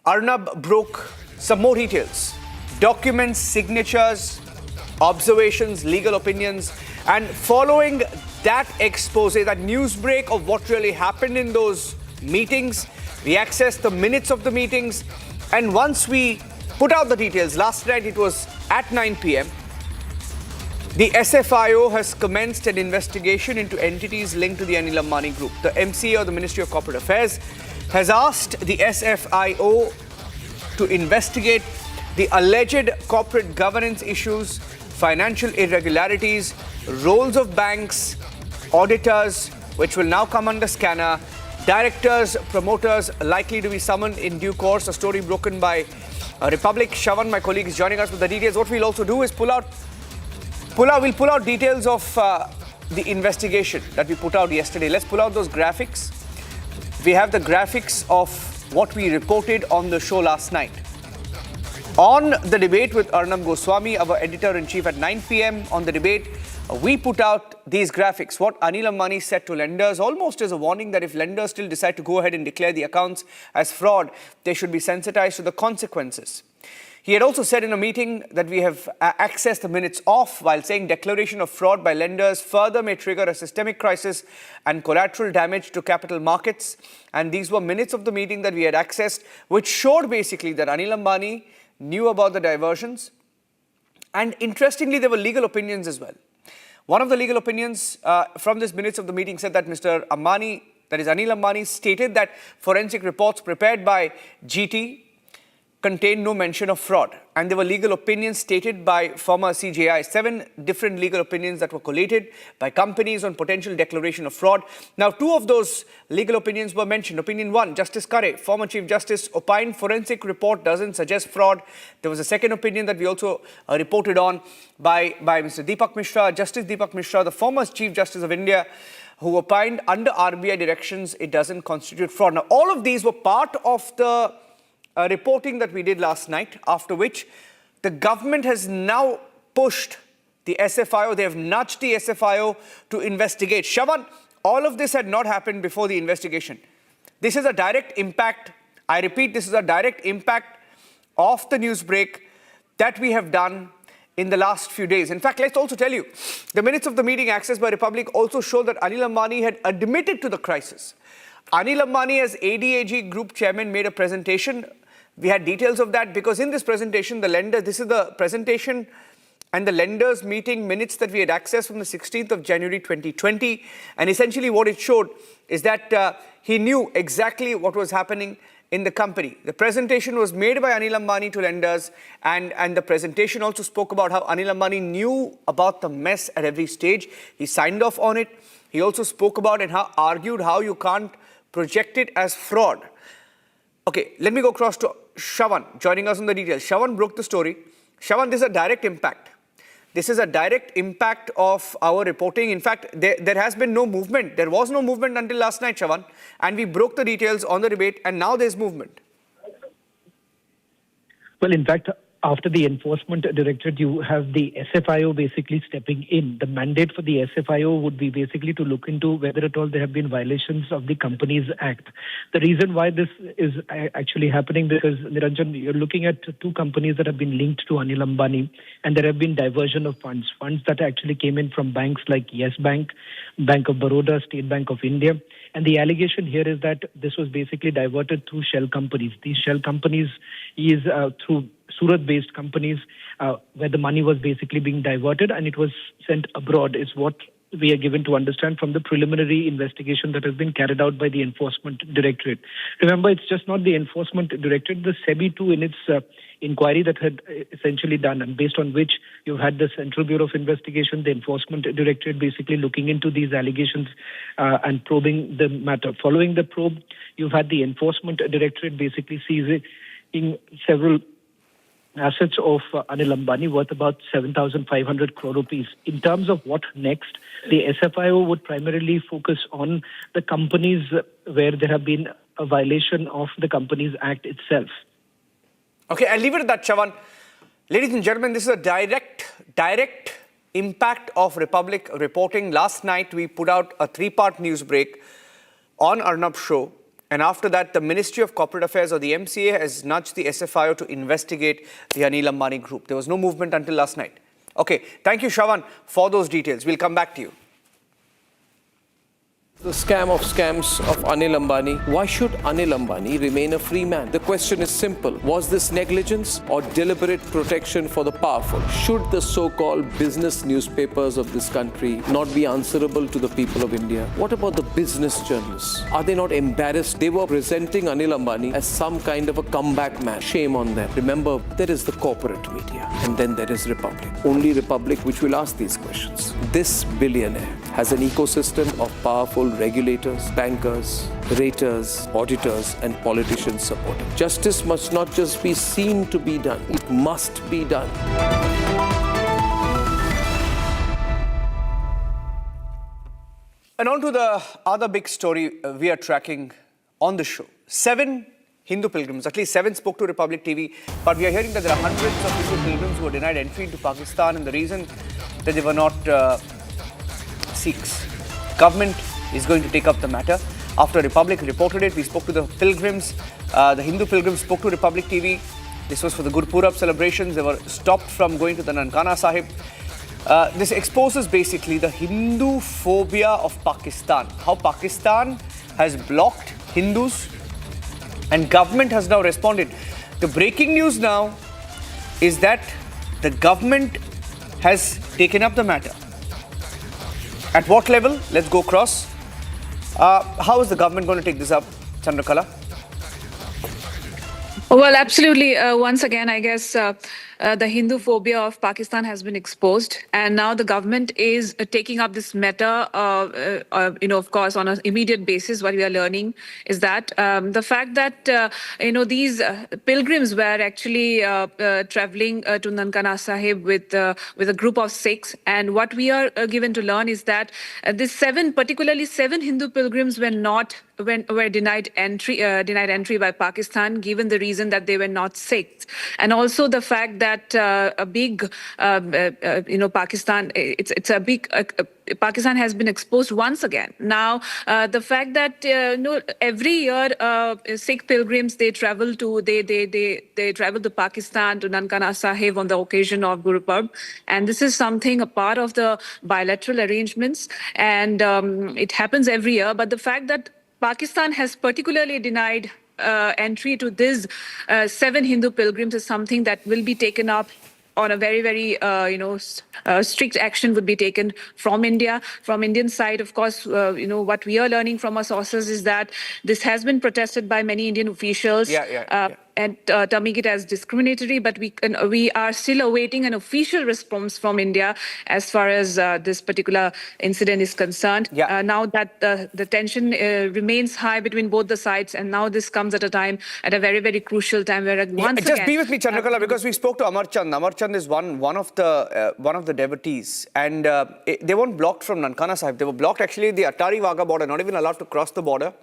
Arnab broke some more details. Documents, signatures, observations, legal opinions, and following that expose, that news break of what really happened in those meetings, we accessed the minutes of the meetings. And once we put out the details, last night it was at 9 p.m., the SFIO has commenced an investigation into entities linked to the Anil Ambani group. The MCA, or the Ministry of Corporate Affairs, has asked the SFIO to investigate the alleged corporate governance issues, financial irregularities, roles of banks, auditors, which will now come under scanner, directors, promoters likely to be summoned in due course. A story broken by Republic. Shavan, my colleague, is joining us with the details. What we'll also do is we'll pull out details of the investigation that we put out yesterday. Let's pull out those graphics. We have the graphics of what we reported on the show last night. On the debate with Arnab Goswami, our editor-in-chief, at 9 p.m. on the debate, we put out these graphics. What Anil Ambani said to lenders, almost as a warning that if lenders still decide to go ahead and declare the accounts as fraud, they should be sensitized to the consequences. He had also said in a meeting that we have accessed the minutes off, while saying declaration of fraud by lenders further may trigger a systemic crisis and collateral damage to capital markets. And these were minutes of the meeting that we had accessed, which showed basically that Anil Ambani knew about the diversions. And interestingly, there were legal opinions as well. One of the legal opinions from this minutes of the meeting said that Mr. Ambani, that is Anil Ambani, stated that forensic reports prepared by GT contained no mention of fraud. And there were legal opinions stated by former CJI, 7 different legal opinions that were collated by companies on potential declaration of fraud. Now, 2 of those legal opinions were mentioned. Opinion 1, Justice Kare, former Chief Justice, opined forensic report doesn't suggest fraud. There was a second opinion that we also reported on by Mr. Deepak Mishra, Justice Deepak Mishra, the former Chief Justice of India, who opined under RBI directions it doesn't constitute fraud. Now, all of these were part of the reporting that we did last night, after which the government has now pushed the SFIO, they have nudged the SFIO to investigate. Shavan, all of this had not happened before the investigation. This is a direct impact, I repeat, this is a direct impact of the news break that we have done in the last few days. In fact, let's also tell you, the minutes of the meeting accessed by Republic also show that Anil Ambani had admitted to the crisis. Anil Ambani, as ADAG Group Chairman, made a presentation. We had details of that because in this presentation, this is the presentation and the lenders meeting minutes that we had accessed from the 16th of January 2020. And essentially what it showed is that he knew exactly what was happening in the company. The presentation was made by Anil Ambani to lenders, and the presentation also spoke about how Anil Ambani knew about the mess at every stage. He signed off on it. He also spoke about and argued how you can't project it as fraud. Okay, let me go across to Shravan, joining us on the details. Shravan broke the story. Shravan, this is a direct impact. This is a direct impact of our reporting. In fact, there has been no movement. There was no movement until last night, Shravan. And we broke the details on the debate, and now there's movement. Well, in fact, after the Enforcement Directorate, you have the SFIO basically stepping in. The mandate for the SFIO would be basically to look into whether at all there have been violations of the Companies Act. The reason why this is actually happening, because Niranjan, you're looking at two companies that have been linked to Anil Ambani, and there have been diversion of funds that actually came in from banks like Yes Bank, Bank of Baroda, State Bank of India. And the allegation here is that this was basically diverted through shell companies. These shell companies is through Surat-based companies where the money was basically being diverted and it was sent abroad, is what we are given to understand from the preliminary investigation that has been carried out by the Enforcement Directorate. Remember, it's just not the Enforcement Directorate, the SEBI too, in its inquiry that had essentially done, and based on which you had the Central Bureau of Investigation, the Enforcement Directorate basically looking into these allegations and probing the matter. Following the probe, you've had the Enforcement Directorate basically seizing several assets of Anil Ambani worth about 7,500 crore rupees. In terms of what next, the SFIO would primarily focus on the companies where there have been a violation of the Companies Act itself. Okay, I'll leave it at that, Shravan. Ladies and gentlemen, this is a direct impact of Republic reporting. Last night, we put out a 3-part news break on Arnab's show. And after that, the Ministry of Corporate Affairs, or the MCA, has nudged the SFIO to investigate the Anil Ambani group. There was no movement until last night. Okay, thank you, Shravan, for those details. We'll come back to you. The scam of scams of Anil Ambani. Why should Anil Ambani remain a free man? The question is simple. Was this negligence or deliberate protection for the powerful? Should the so-called business newspapers of this country not be answerable to the people of India? What about the business journalists? Are they not embarrassed? They were presenting Anil Ambani as some kind of a comeback man. Shame on them. Remember, there is the corporate media, and then there is Republic. Only Republic which will ask these questions. This billionaire has an ecosystem of powerful regulators, bankers, raters, auditors, and politicians supporting. Justice must not just be seen to be done, it must be done. And on to the other big story we are tracking on the show. 7 Hindu pilgrims, at least 7 spoke to Republic TV, but we are hearing that there are hundreds of Hindu pilgrims who were denied entry into Pakistan, and the reason that they were not Sikhs. Government is going to take up the matter. After Republic reported it, we spoke to the pilgrims. The Hindu pilgrims spoke to Republic TV. This was for the Gurpurab celebrations. They were stopped from going to the Nankana Sahib. This exposes basically the Hindu phobia of Pakistan. How Pakistan has blocked Hindus and government has now responded. The breaking news now is that the government has taken up the matter. At what level? Let's go across. How is the government going to take this up, Chandrakala? Well, absolutely. Once again, I guess the Hindu phobia of Pakistan has been exposed, and now the government is taking up this matter. Of course, on an immediate basis. What we are learning is that the fact that these pilgrims were actually traveling to Nankana Sahib with a group of Sikhs, and what we are given to learn is that particularly seven Hindu pilgrims were denied entry by Pakistan, given the reason that they were not Sikhs, and also the fact that that a big, Pakistan, it's a big. Pakistan has been exposed once again. Now, the fact that every year Sikh pilgrims they travel to Pakistan to Nankana Sahib on the occasion of Guru Purb, and this is something a part of the bilateral arrangements, and it happens every year. But the fact that Pakistan has particularly denied entry to these 7 Hindu pilgrims is something that will be taken up on a very, very, strict action would be taken from India. From Indian side, of course, what we are learning from our sources is that this has been protested by many Indian officials. And terming it as discriminatory, but we are still awaiting an official response from India as far as this particular incident is concerned. Now that the tension remains high between both the sides, and now this comes at a very, very crucial time where once just again, be with me, Chandrakala, because we spoke to Amar Chand. Amar Chand is one of the devotees, and they weren't blocked from Nankana Sahib. They were blocked actually the Attari Wagah border, not even allowed to cross the border.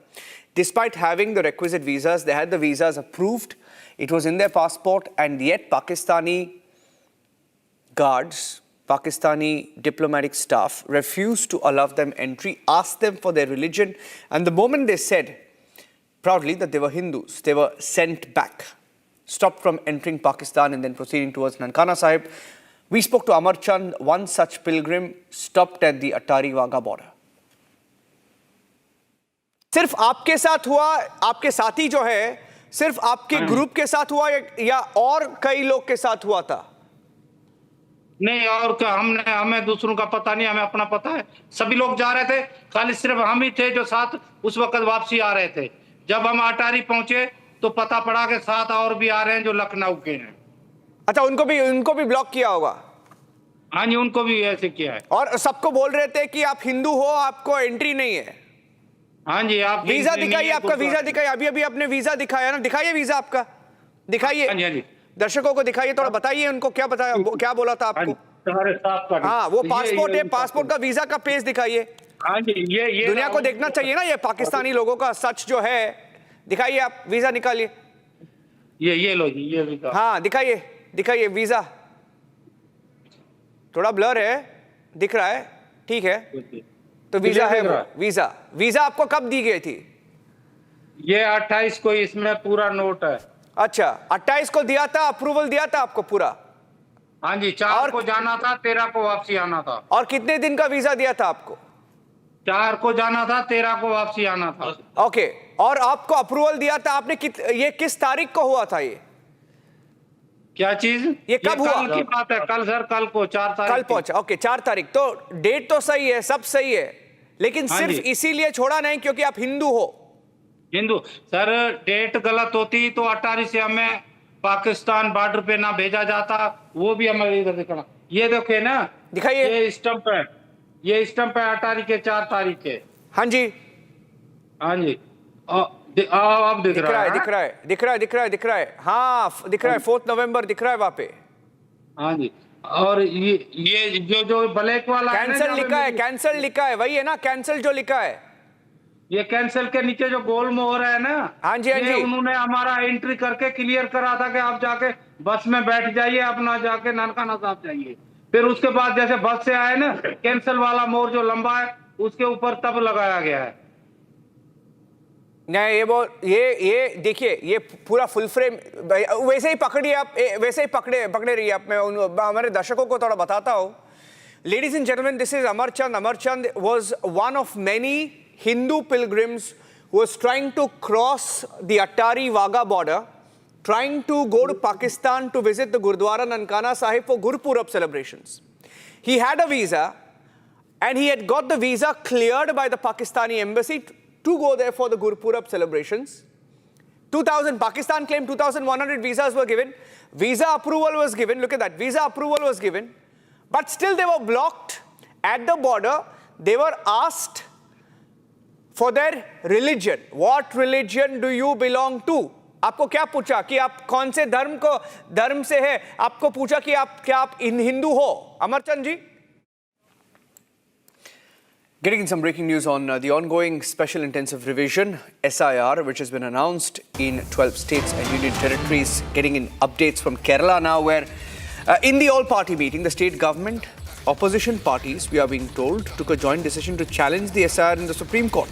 Despite having the requisite visas, they had the visas approved. It was in their passport, and yet Pakistani guards, Pakistani diplomatic staff refused to allow them entry, asked them for their religion, and the moment they said proudly that they were Hindus, they were sent back, stopped from entering Pakistan and then proceeding towards Nankana Sahib. We spoke to Amar Chand, one such pilgrim stopped at the Attari Wagah border. सिर्फ आपके साथ हुआ, आपके साथी जो है सिर्फ आपके ग्रुप के साथ हुआ या और कई लोग के साथ हुआ था? नहीं, और क्या, हमें दूसरों का पता नहीं, हमें अपना पता है। सभी लोग जा रहे थे, खाली सिर्फ हम ही थे जो साथ उस वक्त वापसी आ रहे थे। जब हम अटारी पहुंचे तो पता पड़ा कि साथ और भी आ रहे हैं जो लखनऊ के हैं। अच्छा, उनको भी ब्लॉक किया होगा? हाँ जी, उनको भी ऐसे किया है। और सबको बोल रहे थे कि आप हिंदू हो, आपको एंट्री नहीं है। हाँ जी, आप वीजा दिखाइए, आपका वीजा दिखाइए। अभी आपने वीजा दिखाया ना, दिखाइए वीजा आपका, दिखाइए। हाँ जी, दर्शकों को दिखाइए, थोड़ा बताइए उनको क्या बताया, क्या बोला था आपको। हाँ, वो पासपोर्ट है, पासपोर्ट का वीजा का पेज दिखाइए। हाँ जी, ये दुनिया को देखना चाहिए ना, ये पाकिस्तानी लोगों का सच जो है। दिखाइए, आप वीजा निकालिए। ये लो जी, ये वीजा। हाँ, दिखाइए वीजा। थोड़ा ब्लर है, दिख रहा है, ठीक है। तो वीजा है वो, वीजा आपको कब दी गई थी? ये 28 को इसमें पूरा नोट है। अच्छा, 28 को दिया था, अप्रूवल दिया था आपको पूरा? हाँ जी, 4 को जाना था, 13 को वापसी आना था। और कितने दिन का वीजा दिया था आपको? 4 को जाना था, 13 को वापसी आना था। ओके, और आपको अप्रूवल दिया था आपने ये किस तारीख को हुआ था? ये क्या चीज? ये कब हुआ? कल की बात है, कल सर, कल को 4 तारीख। कल पहुंचा, ओके, 4 तारीख। तो डेट तो सही है, सब सही है, लेकिन सिर्फ इसीलिए छोड़ा नहीं क्योंकि आप हिंदू हो। हिंदू सर, डेट गलत होती तो अटारी से हमें पाकिस्तान बॉर्डर पे ना भेजा जाता, वो भी हमें इधर दिखाना। ये देखिए ना, दिखाइए, ये स्टंप है, ये स्टंप है अटारी के 4 तारीख के। हाँ जी, हाँ जी, अब दिख रहा है, दिख रहा है। हाँ, दिख रहा है, 4 नवंबर दिख रहा है वहां पे। हाँ जी, और ये जो ब्लैक वाला कैंसिल लिखा है, कैंसिल लिखा है, वही है ना, कैंसिल जो लिखा है। ये कैंसिल के नीचे जो गोल मोहर है ना, हाँ जी, हाँ जी, उन्होंने हमारा एंट्री करके क्लियर करा था कि आप जाके बस में बैठ जाइए, अपना जाके नानकाना साहब जाइए। फिर उसके बाद जैसे बस से आए ना, कैंसिल वाला मोहर जो लंबा है उसके ऊपर तब लगाया गया है। नहीं, ये देखिए, ये पूरा फुल फ्रेम वैसे ही पकड़िए आप, वैसे ही पकड़े रहिए आप। मैं हमारे दर्शकों को थोड़ा बताता हूँ। Ladies and gentlemen, this is Amar Chand. Amar Chand was one of many Hindu pilgrims who was trying to cross the Attari Wagah border, trying to go to Pakistan to visit the Gurdwara Nankana Sahib for Guru Purab celebrations. He had a visa, and he had got the visa cleared by the Pakistani embassy to go there for the Guru Purab celebrations. Pakistan claimed 2,100 visas were given. Visa approval was given. Look at that. Visa approval was given. But still they were blocked at the border. They were asked for their religion. What religion do you belong to? आपको क्या पूछा कि आप कौन से धर्म से है? आपको पूछा कि आप हिंदू हो? अमरचंद जी? Getting in some breaking news on the ongoing Special Intensive Revision, SIR, which has been announced in 12 states and union territories. Getting in updates from Kerala now, where In the all-party meeting, the state government, opposition parties, we are being told, took a joint decision to challenge the SIR in the Supreme Court.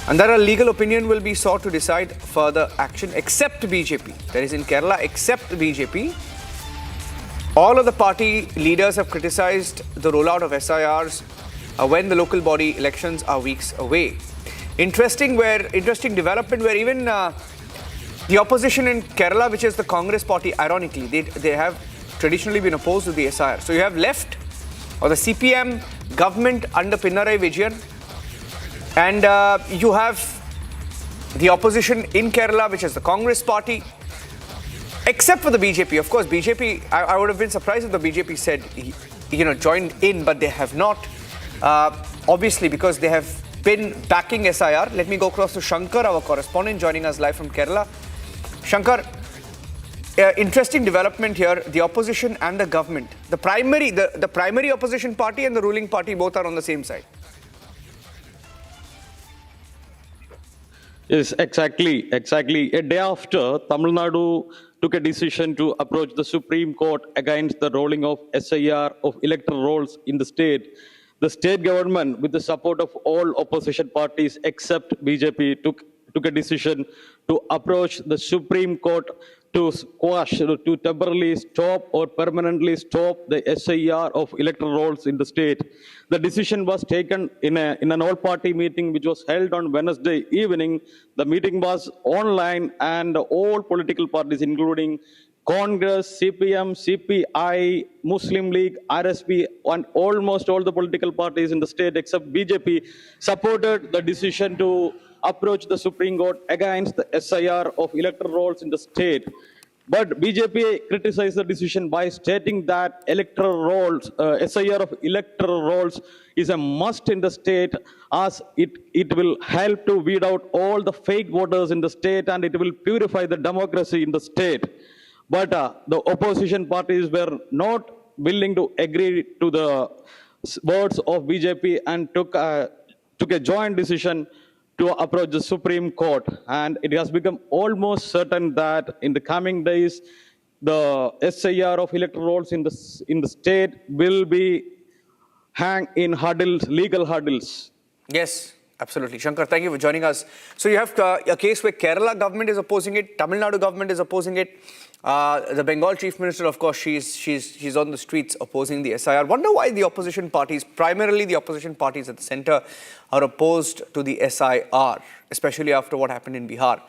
And that a legal opinion will be sought to decide further action except BJP. That is in Kerala, except BJP. All of the party leaders have criticized the rollout of SIRs when the local body elections are weeks away. Interesting development where even the opposition in Kerala, which is the Congress party, ironically, they have traditionally been opposed to the SIR. So you have left, or the CPM government under Pinarayi Vijayan, and you have the opposition in Kerala, which is the Congress party, except for the BJP. Of course, BJP, I would have been surprised if the BJP said, joined in, but they have not. Obviously, because they have been backing SIR. Let me go across to Shankar, our correspondent, joining us live from Kerala. Shankar, interesting development here. The opposition and the government, the primary opposition party and the ruling party, both are on the same side. Yes, exactly. A day after, Tamil Nadu took a decision to approach the Supreme Court against the rolling of SIR of electoral rolls in the state. The state government, with the support of all opposition parties except BJP, took a decision to approach the Supreme Court to temporarily stop or permanently stop the SIR of electoral rolls in the state. The decision was taken in an all-party meeting which was held on Wednesday evening. The meeting was online and all political parties, including Congress, CPM, CPI, Muslim League, RSP, and almost all the political parties in the state except BJP supported the decision to approach the Supreme Court against the SIR of electoral rolls in the state. But BJP criticized the decision by stating that electoral rolls, SIR of electoral rolls is a must in the state, as it will help to weed out all the fake voters in the state and it will purify the democracy in the state. But the opposition parties were not willing to agree to the words of BJP and took a joint decision to approach the Supreme Court. And it has become almost certain that in the coming days, the SIR of electoral rolls in the state will be hang in hurdles, legal hurdles. Yes, absolutely. Shankar, thank you for joining us. So you have a case where Kerala government is opposing it, Tamil Nadu government is opposing it. The Bengal Chief Minister, of course, she's on the streets opposing the SIR. Wonder why the opposition parties, primarily the opposition parties at the centre, are opposed to the SIR, especially after what happened in Bihar.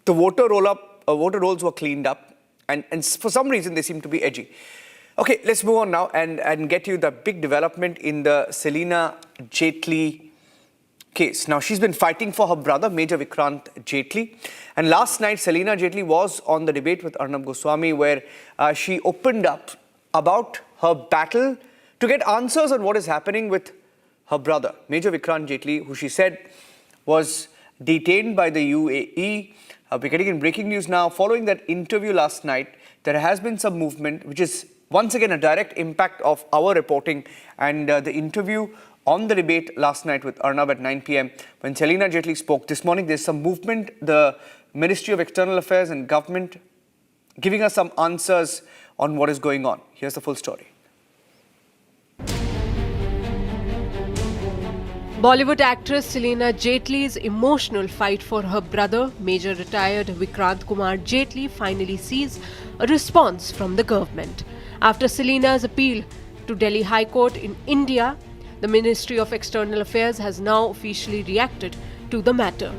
The voter rolls were cleaned up, and for some reason they seem to be edgy. Okay, let's move on now and get you the big development in the Selina Jaitle case. Now, she's been fighting for her brother, Major Vikrant Jaitle. And last night, Selina Jaitle was on the debate with Arnab Goswami, where she opened up about her battle to get answers on what is happening with her brother, Major Vikrant Jaitle, who she said was detained by the UAE. We're getting in breaking news now. Following that interview last night, there has been some movement, which is once again a direct impact of our reporting and the interview on the debate last night with Arnab at 9 p.m. when Selina Jaitle spoke. This morning, there's some movement. The Ministry of External Affairs and Government giving us some answers on what is going on. Here's the full story. Bollywood actress Selina Jaitle's emotional fight for her brother, Major retired Vikrant Kumar Jaitle, finally sees a response from the government. After Selina's appeal to Delhi High Court in India, the Ministry of External Affairs has now officially reacted to the matter.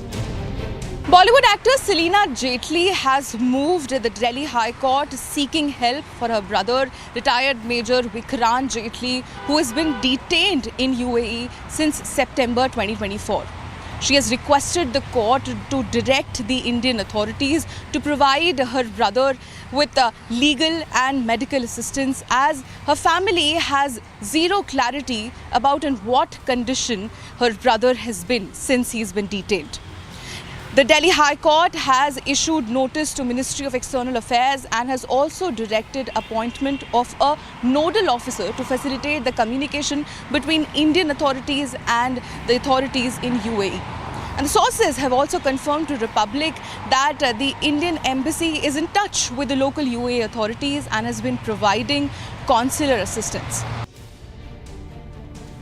Bollywood actress Selina Jaitle has moved to the Delhi High Court seeking help for her brother, retired Major Vikrant Jaitle, who has been detained in UAE since September 2024. She has requested the court to direct the Indian authorities to provide her brother with legal and medical assistance, as her family has zero clarity about in what condition her brother has been since he's been detained. The Delhi High Court has issued notice to Ministry of External Affairs and has also directed appointment of a nodal officer to facilitate the communication between Indian authorities and the authorities in UAE. And the sources have also confirmed to Republic that the Indian embassy is in touch with the local UAE authorities and has been providing consular assistance.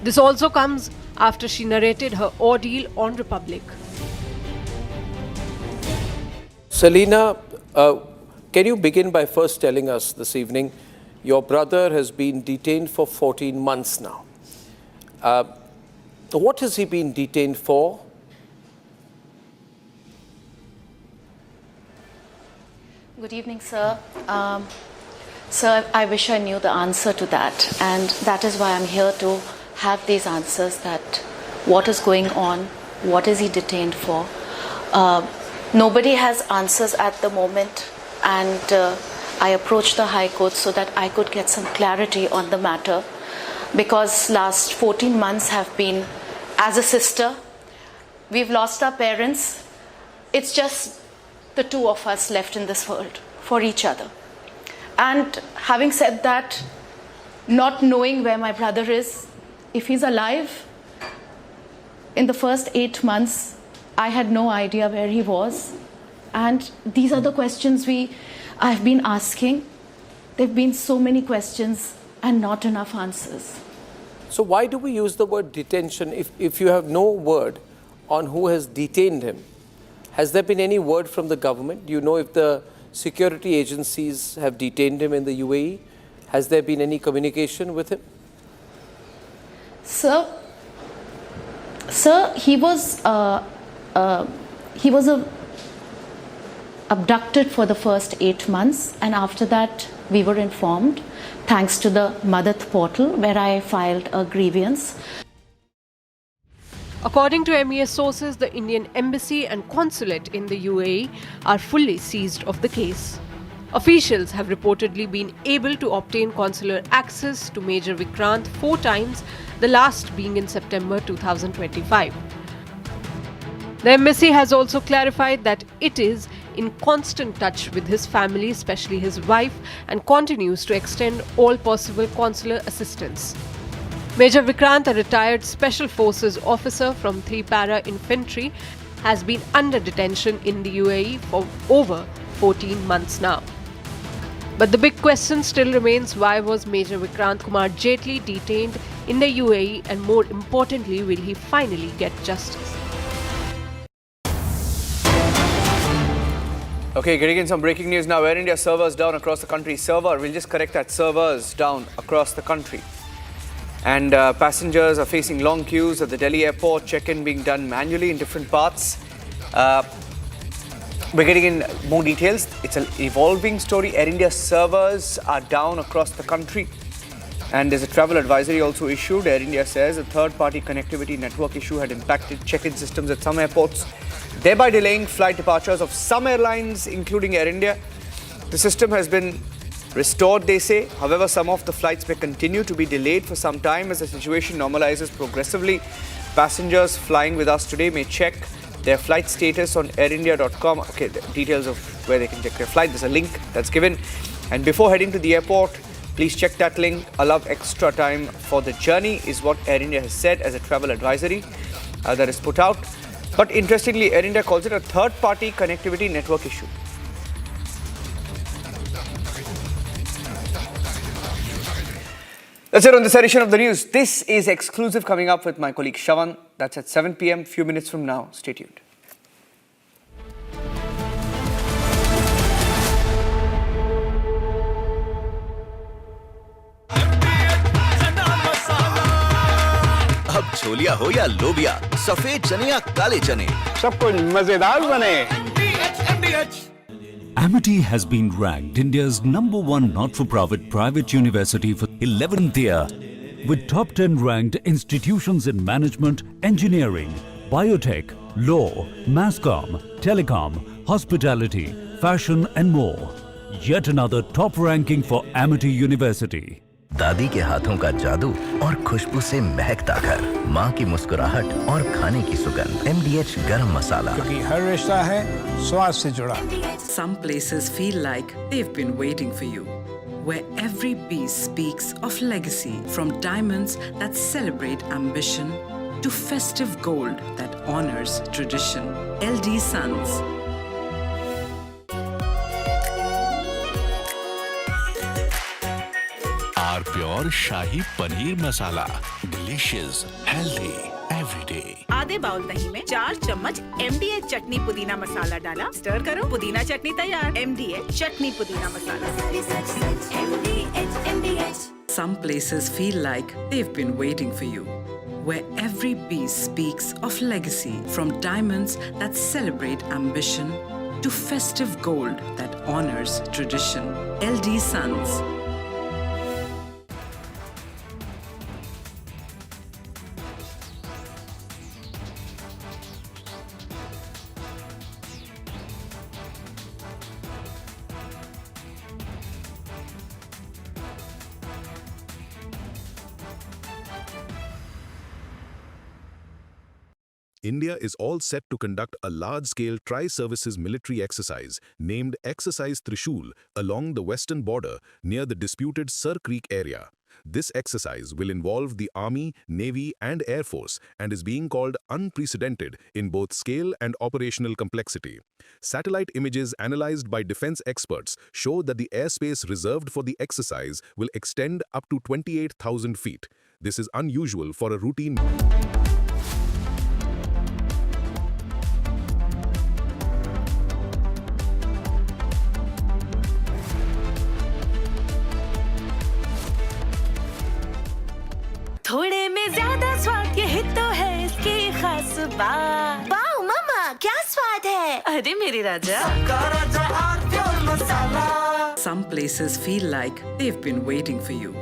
This also comes after she narrated her ordeal on Republic. Selina, can you begin by first telling us this evening, your brother has been detained for 14 months now. What has he been detained for? Good evening, sir. Sir, I wish I knew the answer to that, and that is why I'm here to have these answers, that what is going on, what is he detained for. Nobody has answers at the moment, and I approached the High Court so that I could get some clarity on the matter, because last 14 months have been, as a sister, we've lost our parents. It's just the two of us left in this world for each other. And having said that, not knowing where my brother is, if he's alive, in the first 8 months, I had no idea where he was. And these are the questions I've been asking. There have been so many questions and not enough answers. So why do we use the word detention if you have no word on who has detained him? Has there been any word from the government? Do you know if the security agencies have detained him in the UAE? Has there been any communication with him? Sir, he was abducted for the first 8 months, and after that we were informed, thanks to the Madad portal, where I filed a grievance. According to MES sources, the Indian embassy and consulate in the UAE are fully seized of the case. Officials have reportedly been able to obtain consular access to Major Vikrant 4 times, the last being in September 2025. The embassy has also clarified that it is in constant touch with his family, especially his wife, and continues to extend all possible consular assistance. Major Vikrant, a retired Special Forces officer from 3 Para Infantry, has been under detention in the UAE for over 14 months now. But the big question still remains, why was Major Vikrant Kumar Jaitle detained in the UAE, and more importantly, will he finally get justice? Okay, getting in some breaking news now. Air India servers down across the country. We'll just correct that, servers down across the country. And passengers are facing long queues at the Delhi airport, check-in being done manually in different parts. We're getting in more details. It's an evolving story. Air India servers are down across the country. And there's a travel advisory also issued. Air India says a third-party connectivity network issue had impacted check-in systems at some airports, thereby delaying flight departures of some airlines, including Air India. The system has been restored, they say. However, some of the flights may continue to be delayed for some time as the situation normalizes progressively. Passengers flying with us today may check their flight status on airindia.com. Okay, the details of where they can check their flight. There's a link that's given. And before heading to the airport, please check that link. Allow extra time for the journey is what Air India has said as a travel advisory that is put out. But interestingly, Air India calls it a third-party connectivity network issue. That's it on this edition of the news. This is exclusive coming up with my colleague Shawan. That's at 7 p.m. Few minutes from now. Stay tuned. अब छोलिया हो या लोबिया, सफेद चने या काले चने, सब कुछ मजेदार बने। Amity has been ranked India's #1 not-for-profit private university for 11th year, with top 10 ranked institutions in management, engineering, biotech, law, masscom, telecom, hospitality, fashion and more. Yet another top ranking for Amity University. दादी के हाथों का जादू और खुशबू से महकता घर, माँ की मुस्कुराहट और खाने की सुगंध। MDH गरम मसाला, क्योंकि हर रिश्ता है स्वाद से जुड़ा। Some places feel like they've been waiting for you, where every piece speaks of legacy, from diamonds that celebrate ambition to festive gold that honors tradition. LD Sons. Our pure Shahi Paneer Masala. Delicious, healthy, every day. आधे bowl दही में 4 चम्मच MDH चटनी पुदीना मसाला डाला, stir करो, पुदीना चटनी तैयार। MDH चटनी पुदीना मसाला। Some places feel like they've been waiting for you, where every piece speaks of legacy, from diamonds that celebrate ambition to festive gold that honors tradition. LD Sons. India is all set to conduct a large-scale tri-services military exercise named Exercise Trishul along the western border near the disputed Sir Creek area. This exercise will involve the Army, Navy and Air Force and is being called unprecedented in both scale and operational complexity. Satellite images analyzed by defense experts show that the airspace reserved for the exercise will extend up to 28,000 feet. This is unusual for a routine... थोड़े में ज्यादा स्वाद, यही तो है इसकी खास बात। वाओ मम्मा, क्या स्वाद है? अरे मेरी राजा। Some places feel like they've been waiting for you,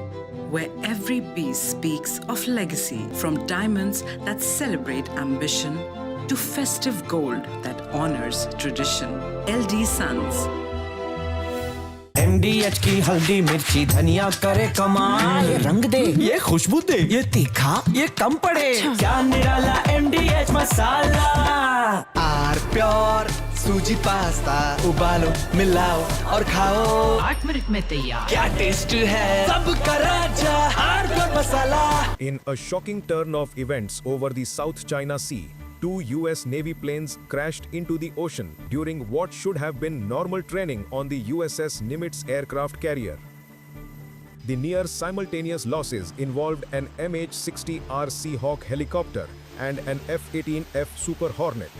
where every piece speaks of legacy, from diamonds that celebrate ambition to festive gold that honors tradition. LD Sons. MDH की हल्दी मिर्ची धनिया करे कमाल, ये रंग दे, ये खुशबू दे, ये तीखा, ये कम पड़े, क्या निराला MDH मसाला। आर प्योर सूजी पास्ता, उबालो मिलाओ और खाओ, 8 मिनट में तैयार, क्या टेस्ट है, सबका राजा R pure masala. In a shocking turn of events over the South China Sea, 2 US Navy planes crashed into the ocean during what should have been normal training on the USS Nimitz aircraft carrier. The near simultaneous losses involved an MH-60R Seahawk helicopter and an F-18F Super Hornet.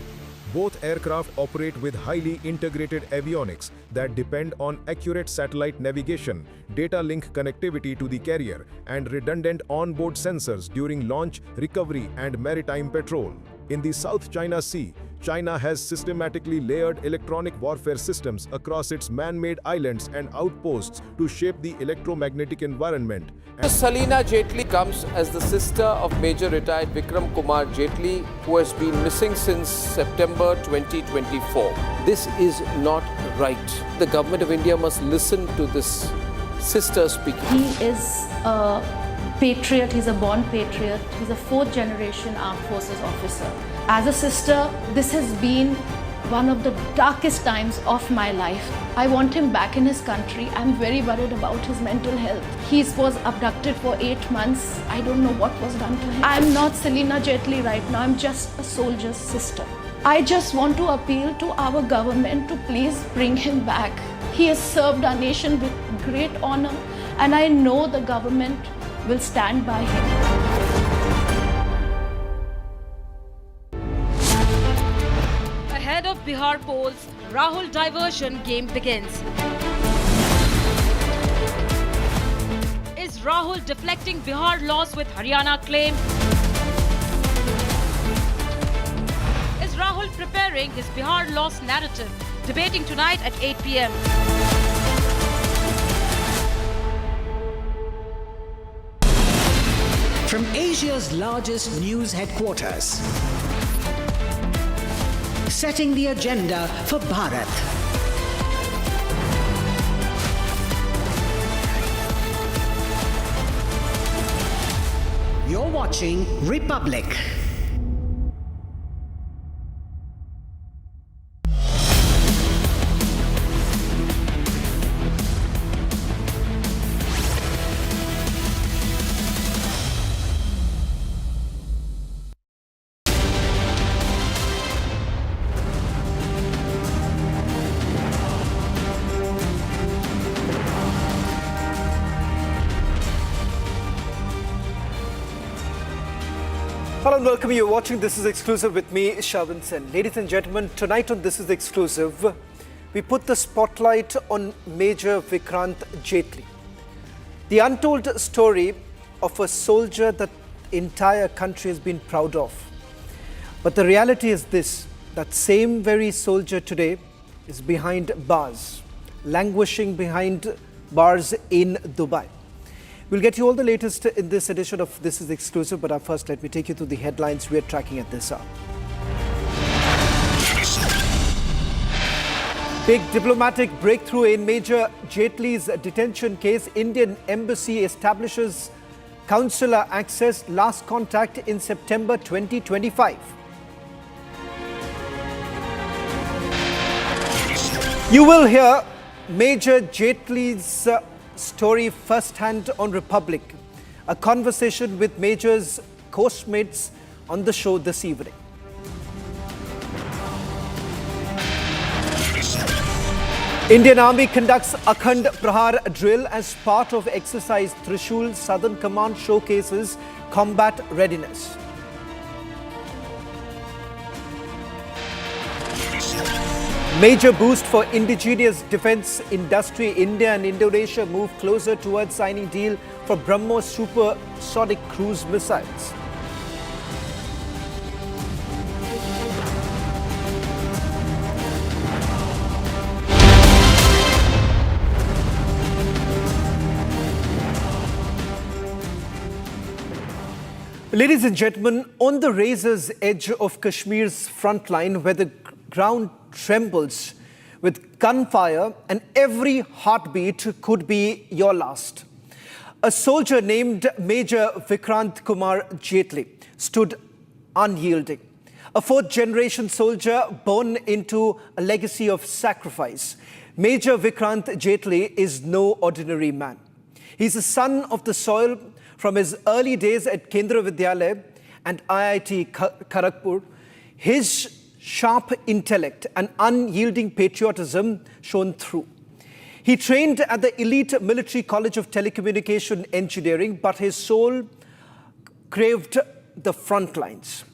Both aircraft operate with highly integrated avionics that depend on accurate satellite navigation, data link connectivity to the carrier, and redundant onboard sensors during launch, recovery, and maritime patrol. In the South China Sea, China has systematically layered electronic warfare systems across its man-made islands and outposts to shape the electromagnetic environment. Salina Jaitle comes as the sister of Major retired Vikram Kumar Jaitle, who has been missing since September 2024. This is not right. The government of India must listen to this sister speaking. He is a patriot, he's a born patriot, he's a 4th generation armed forces officer. As a sister, this has been one of the darkest times of my life. I want him back in his country. I'm very worried about his mental health. He was abducted for 8 months. I don't know what was done to him. I'm not Salina Jaitle right now, I'm just a soldier's sister. I just want to appeal to our government to please bring him back. He has served our nation with great honor, and I know the government will stand by him. Ahead of Bihar polls, Rahul diversion game begins. Is Rahul deflecting Bihar loss with Haryana claim? Is Rahul preparing his Bihar loss narrative? Debating tonight at 8 p.m. From Asia's largest news headquarters, setting the agenda for Bharat. You're watching Republic. Hello and welcome. You're watching This is Exclusive with me, Shavin Sen. Ladies and gentlemen, tonight on This is Exclusive, we put the spotlight on Major Vikrant Jaitle, the untold story of a soldier that the entire country has been proud of. But the reality is this, that same very soldier today is behind bars, languishing behind bars in Dubai. We'll get you all the latest in this edition of This is Exclusive, but first let me take you through the headlines we're tracking at this hour. Big diplomatic breakthrough in Major Jaitle's detention case. Indian Embassy establishes consular access, last contact in September 2025. You will hear Major Jaitle's story first-hand on Republic. A conversation with Major's Coastmates on the show this evening. Indian Army conducts Akhand Prahar drill as part of exercise Trishul. Southern Command showcases combat readiness. Major boost for indigenous defense industry. India and Indonesia move closer towards signing deal for BrahMos supersonic cruise missiles. Ladies and gentlemen, on the razor's edge of Kashmir's front line, where the ground trembles with gunfire and every heartbeat could be your last, a soldier named Major Vikrant Kumar Jaitle stood unyielding. A fourth-generation soldier born into a legacy of sacrifice. Major Vikrant Jaitle is no ordinary man. He's a son of the soil. From his early days at Kendra Vidyalaya and IIT Kharagpur, his sharp intellect and unyielding patriotism shone through. He trained at the elite military college of telecommunication engineering, but his soul craved the front lines.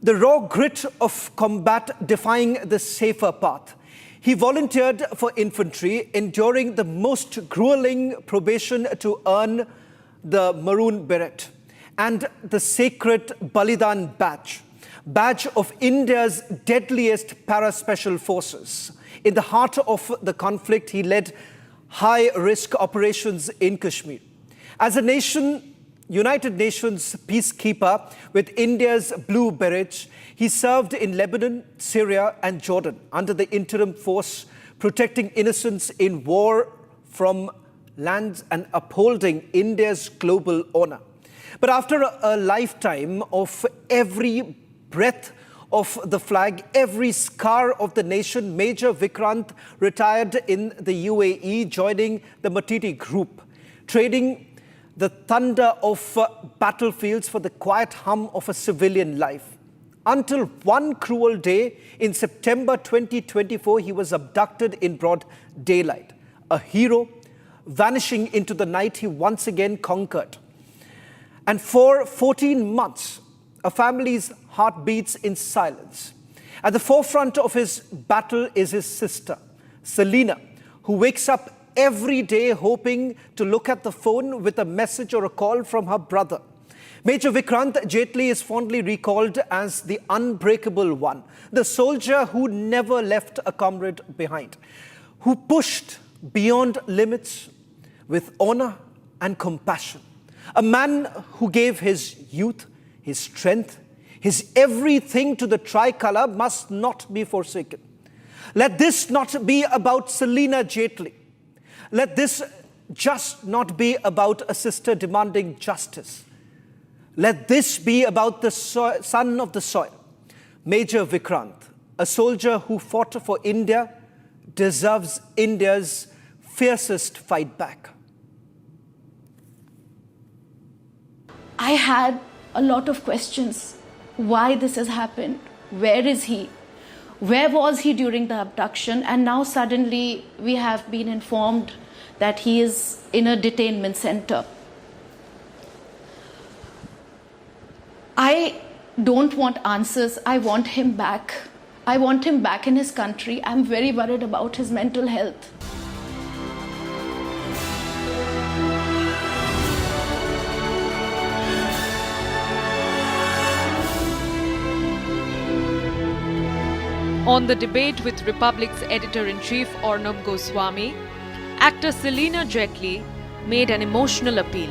The raw grit of combat defying the safer path. He volunteered for infantry, enduring the most grueling probation to earn the Maroon Beret and the sacred Balidan badge of India's deadliest para-special forces. In the heart of the conflict, he led high-risk operations in Kashmir. As a nation, United Nations peacekeeper with India's Blue Berets, he served in Lebanon, Syria and Jordan under the interim force, protecting innocents in war from lands and upholding India's global honor. But after a lifetime of every breath of the flag, every scar of the nation, Major Vikrant retired in the UAE, joining the Matiti group, trading the thunder of battlefields for the quiet hum of a civilian life. Until one cruel day in September 2024, he was abducted in broad daylight. A hero vanishing into the night he once again conquered. And for 14 months, a family's heart beats in silence. At the forefront of his battle is his sister, Selina, who wakes up every day hoping to look at the phone with a message or a call from her brother. Major Vikrant Jaitle is fondly recalled as the unbreakable one, the soldier who never left a comrade behind, who pushed beyond limits with honor and compassion. A man who gave his youth, his strength, his everything to the tricolor must not be forsaken. Let this not be about Selina Jaitle. Let this just not be about a sister demanding justice. Let this be about the son of the soil. Major Vikrant, a soldier who fought for India, deserves India's fiercest fight back. I had a lot of questions. Why this has happened? Where is he? Where was he during the abduction? And now suddenly we have been informed that he is in a detainment center. I I don't want answers. I want him back. I want him back in his country. I'm very worried about his mental health. On the debate with Republic's editor-in-chief Arnab Goswami, actor Selina Jaitle made an emotional appeal,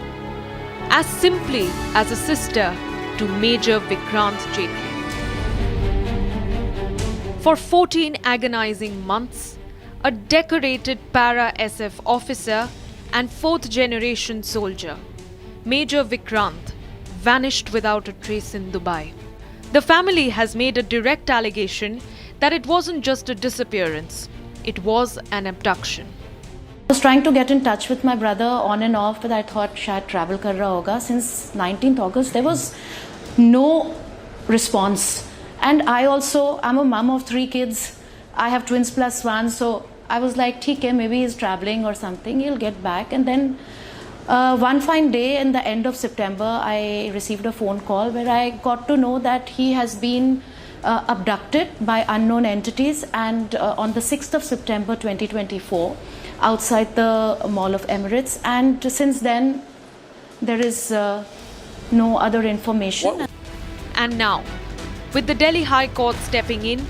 as simply as a sister to Major Vikrant Jaitle. For 14 agonizing months, a decorated para-SF officer and fourth-generation soldier, Major Vikrant, vanished without a trace in Dubai. The family has made a direct allegation that it wasn't just a disappearance, it was an abduction. I was trying to get in touch with my brother on and off, but I thought shayad travel kar raha hoga. Since 19th August, there was no response. And I'm a mom of 3 kids. I have twins plus 1, so I was like, theek hai, maybe he's traveling or something, he'll get back. And then one fine day in the end of September, I received a phone call where I got to know that he has been abducted by unknown entities, and on the 6th of September 2024 outside the Mall of Emirates, and since then there is no other information. And now, with the Delhi High Court stepping in,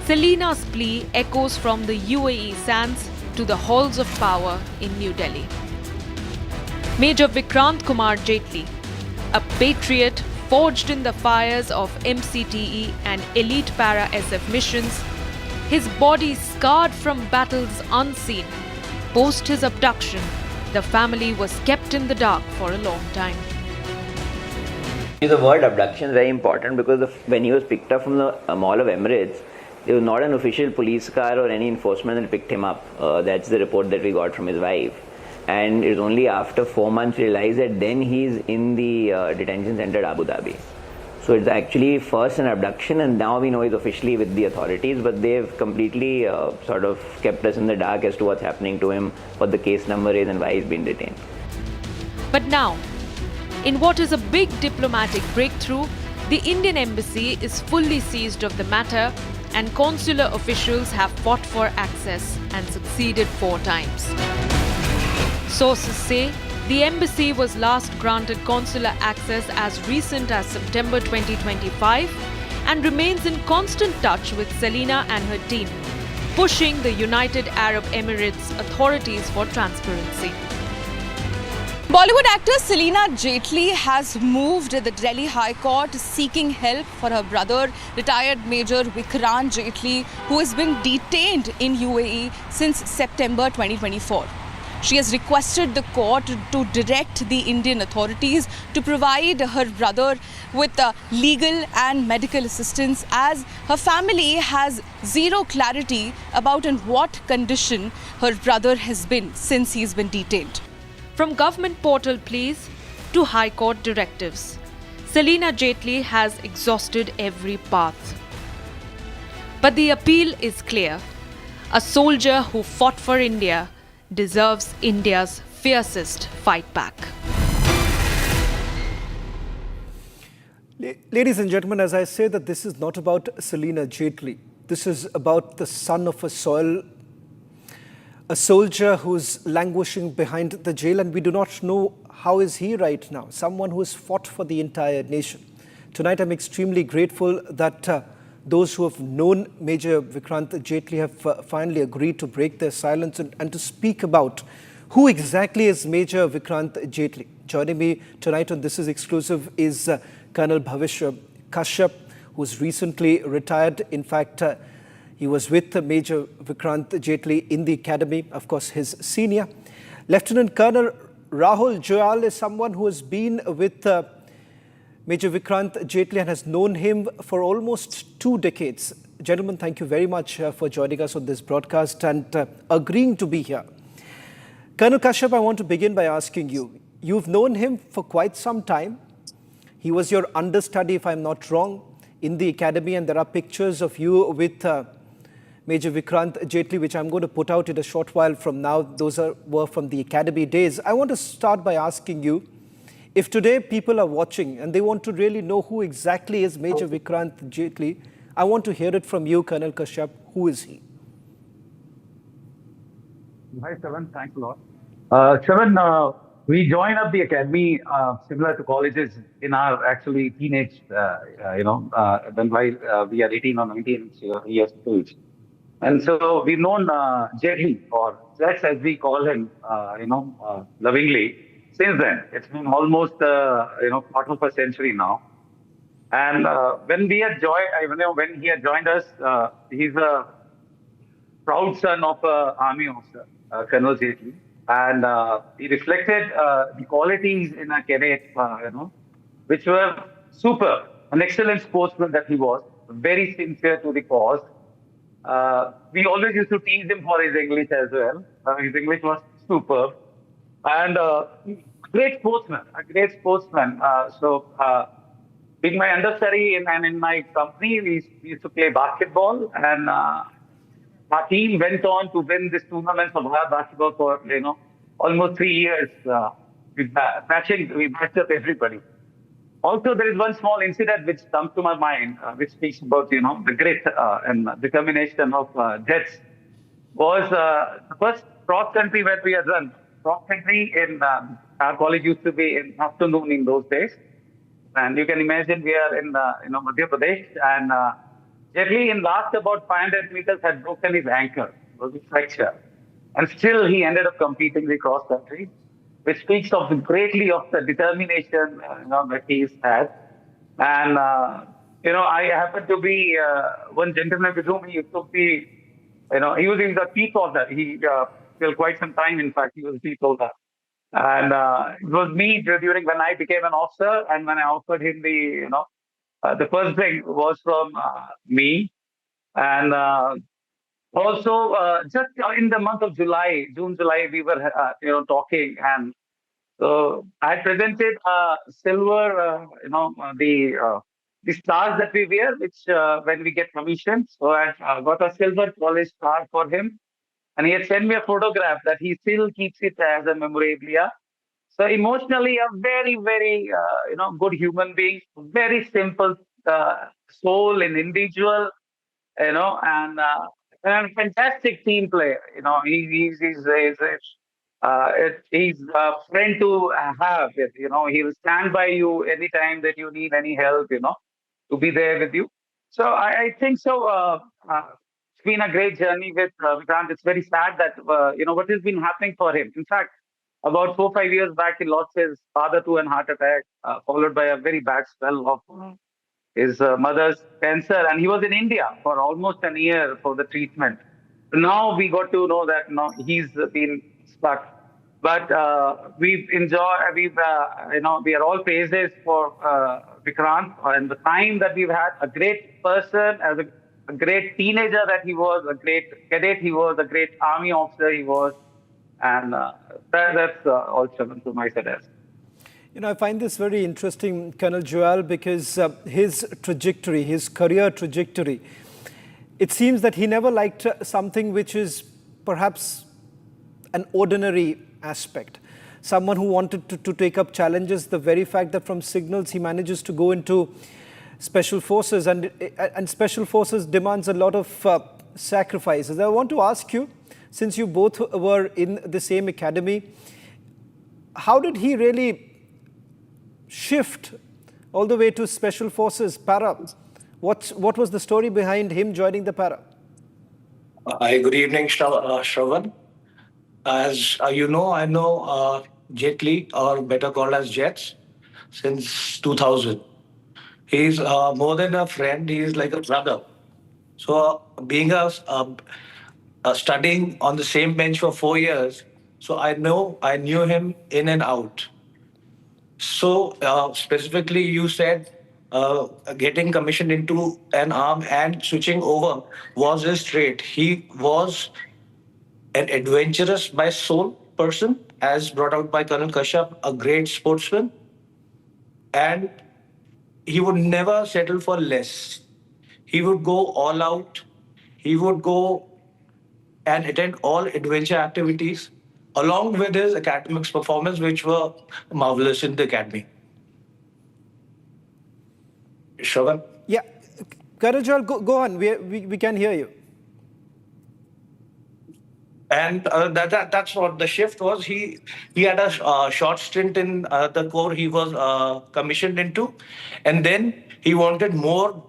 Selina's plea echoes from the UAE sands to the halls of power in New Delhi. Major Vikrant Kumar Jaitle, a patriot forged in the fires of MCTE and elite para-SF missions, his body scarred from battles unseen. Post his abduction, the family was kept in the dark for a long time. The word abduction is very important because when he was picked up from the Mall of Emirates, there was not an official police car or any enforcement that picked him up. That's the report that we got from his wife. And it was only after 4 months we realized that then he's in the detention center at Abu Dhabi. So it's actually first an abduction, and now we know he's officially with the authorities, but they've completely sort of kept us in the dark as to what's happening to him, what the case number is and why he's been detained. But now, in what is a big diplomatic breakthrough, the Indian embassy is fully seized of the matter, and consular officials have fought for access and succeeded 4 times. Sources say the embassy was last granted consular access as recent as September 2025 and remains in constant touch with Selina and her team, pushing the United Arab Emirates authorities for transparency. Bollywood actress Selina Jaitle has moved the Delhi High Court seeking help for her brother, retired Major Vikrant Jaitle, who has been detained in UAE since September 2024. She has requested the court to direct the Indian authorities to provide her brother with legal and medical assistance, as her family has zero clarity about in what condition her brother has been since he's been detained. From government portal pleas to High Court directives, Selina Jaitle has exhausted every path. But the appeal is clear. A soldier who fought for India deserves India's fiercest fight back. Ladies and gentlemen, as I say that this is not about Selina Jaitle. This is about the son of a soil, a soldier who's languishing behind the jail, and we do not know how is he right now. Someone who has fought for the entire nation. Tonight I'm extremely grateful that those who have known Major Vikrant Jaitle have finally agreed to break their silence and to speak about who exactly is Major Vikrant Jaitle. Joining me tonight on This Is Exclusive is Colonel Bhavish Kashyap, who was recently retired. In fact, he was with Major Vikrant Jaitle in the academy, of course, his senior. Lieutenant Colonel Rahul Gandhi is someone who has been with Major Vikrant Jaitle and has known him for almost 2 decades. Gentlemen, thank you very much for joining us on this broadcast and agreeing to be here. Colonel Kashyap, I want to begin by asking you, you've known him for quite some time. He was your understudy, if I'm not wrong, in the academy, and there are pictures of you with Major Vikrant Jaitle, which I'm going to put out in a short while from now. Those were from the academy days. I want to start by asking you, If today people are watching and they want to really know who exactly is Major Vikrant Jaitle, I want to hear it from you, Colonel Kashyap. Who is he? Hi, Shravan. Thanks a lot. Shravan, we joined up the academy similar to colleges in our actually teenage, when while we are 18 or 19 years of age. And so we've known Jaitle, or Jets as we call him, lovingly, since then. It's been almost, part of a century now. And when we had joined, when he had joined us, he's a proud son of an army officer, Colonel Jaitle. And he reflected the qualities in a cadet, which were super. An excellent sportsman that he was, very sincere to the cause. We always used to tease him for his English as well. His English was superb. And a great sportsman. Being my understudy and in my company, we used to play basketball. And our team went on to win this tournament of basketball for, almost 3 years. We matched up everybody. Also, there is one small incident which comes to my mind, which speaks about, the grit and determination of Jets. Was the first cross country that we had run. Cross country in our college used to be in afternoon in those days. And you can imagine we are in, Madhya Pradesh. And Jaitle in last about 500 meters had broken his ankle. It was a fracture. And still he ended up competing the cross country, which speaks greatly of the determination that he's had. And, I happened to be one gentleman with whom he took the, he was in the peace order. He, till quite some time, in fact, he was peace order. And it was me during when I became an officer, and when I offered him the first thing was from me. And also, just in the month of June, July, we were, talking. And so I presented silver, the stars that we wear, which when we get commissioned. So I got a silver polished star for him. And he had sent me a photograph that he still keeps it as a memorabilia. So emotionally, a very, very, good human being, very simple soul and individual, and a fantastic team player. He's a friend to have. He will stand by you anytime that you need any help. To be there with you. So I think so. It's been a great journey with Vikrant. It's very sad that what has been happening for him. In fact, about 4-5 years back, he lost his father to a heart attack, followed by a very bad spell of his mother's cancer, and he was in India for almost a year for the treatment. Now we got to know that he's been stuck. But we are all praises for Vikrant and the time that we've had. A great person, as a great teenager that he was, a great cadet he was, a great army officer he was, and that's all to my side. I find this very interesting, Colonel Joel, because his trajectory, his career trajectory, it seems that he never liked something which is perhaps an ordinary aspect. Someone who wanted to take up challenges, the very fact that from signals he manages to go into special forces, and special forces demands a lot of sacrifices. I want to ask you, since you both were in the same academy, how did he really shift all the way to special forces, para? What was the story behind him joining the para? Good evening, Shravan. As you know, I know Jaitle, or better called as Jets, since 2000. He's more than a friend, he is like a brother. So being studying on the same bench for 4 years, so I knew him in and out. So specifically, you said getting commissioned into an arm and switching over was his trait. He was an adventurous by soul person, as brought out by Colonel Kashyap, a great sportsman, and he would never settle for less. He would go all out. He would go and attend all adventure activities. along with his academics performance, which were marvelous in the academy. Shravan? Yeah, Colonel Joel, go on. We can hear you. And that's what the shift was. He had a short stint in the corps he was commissioned into, and then he wanted more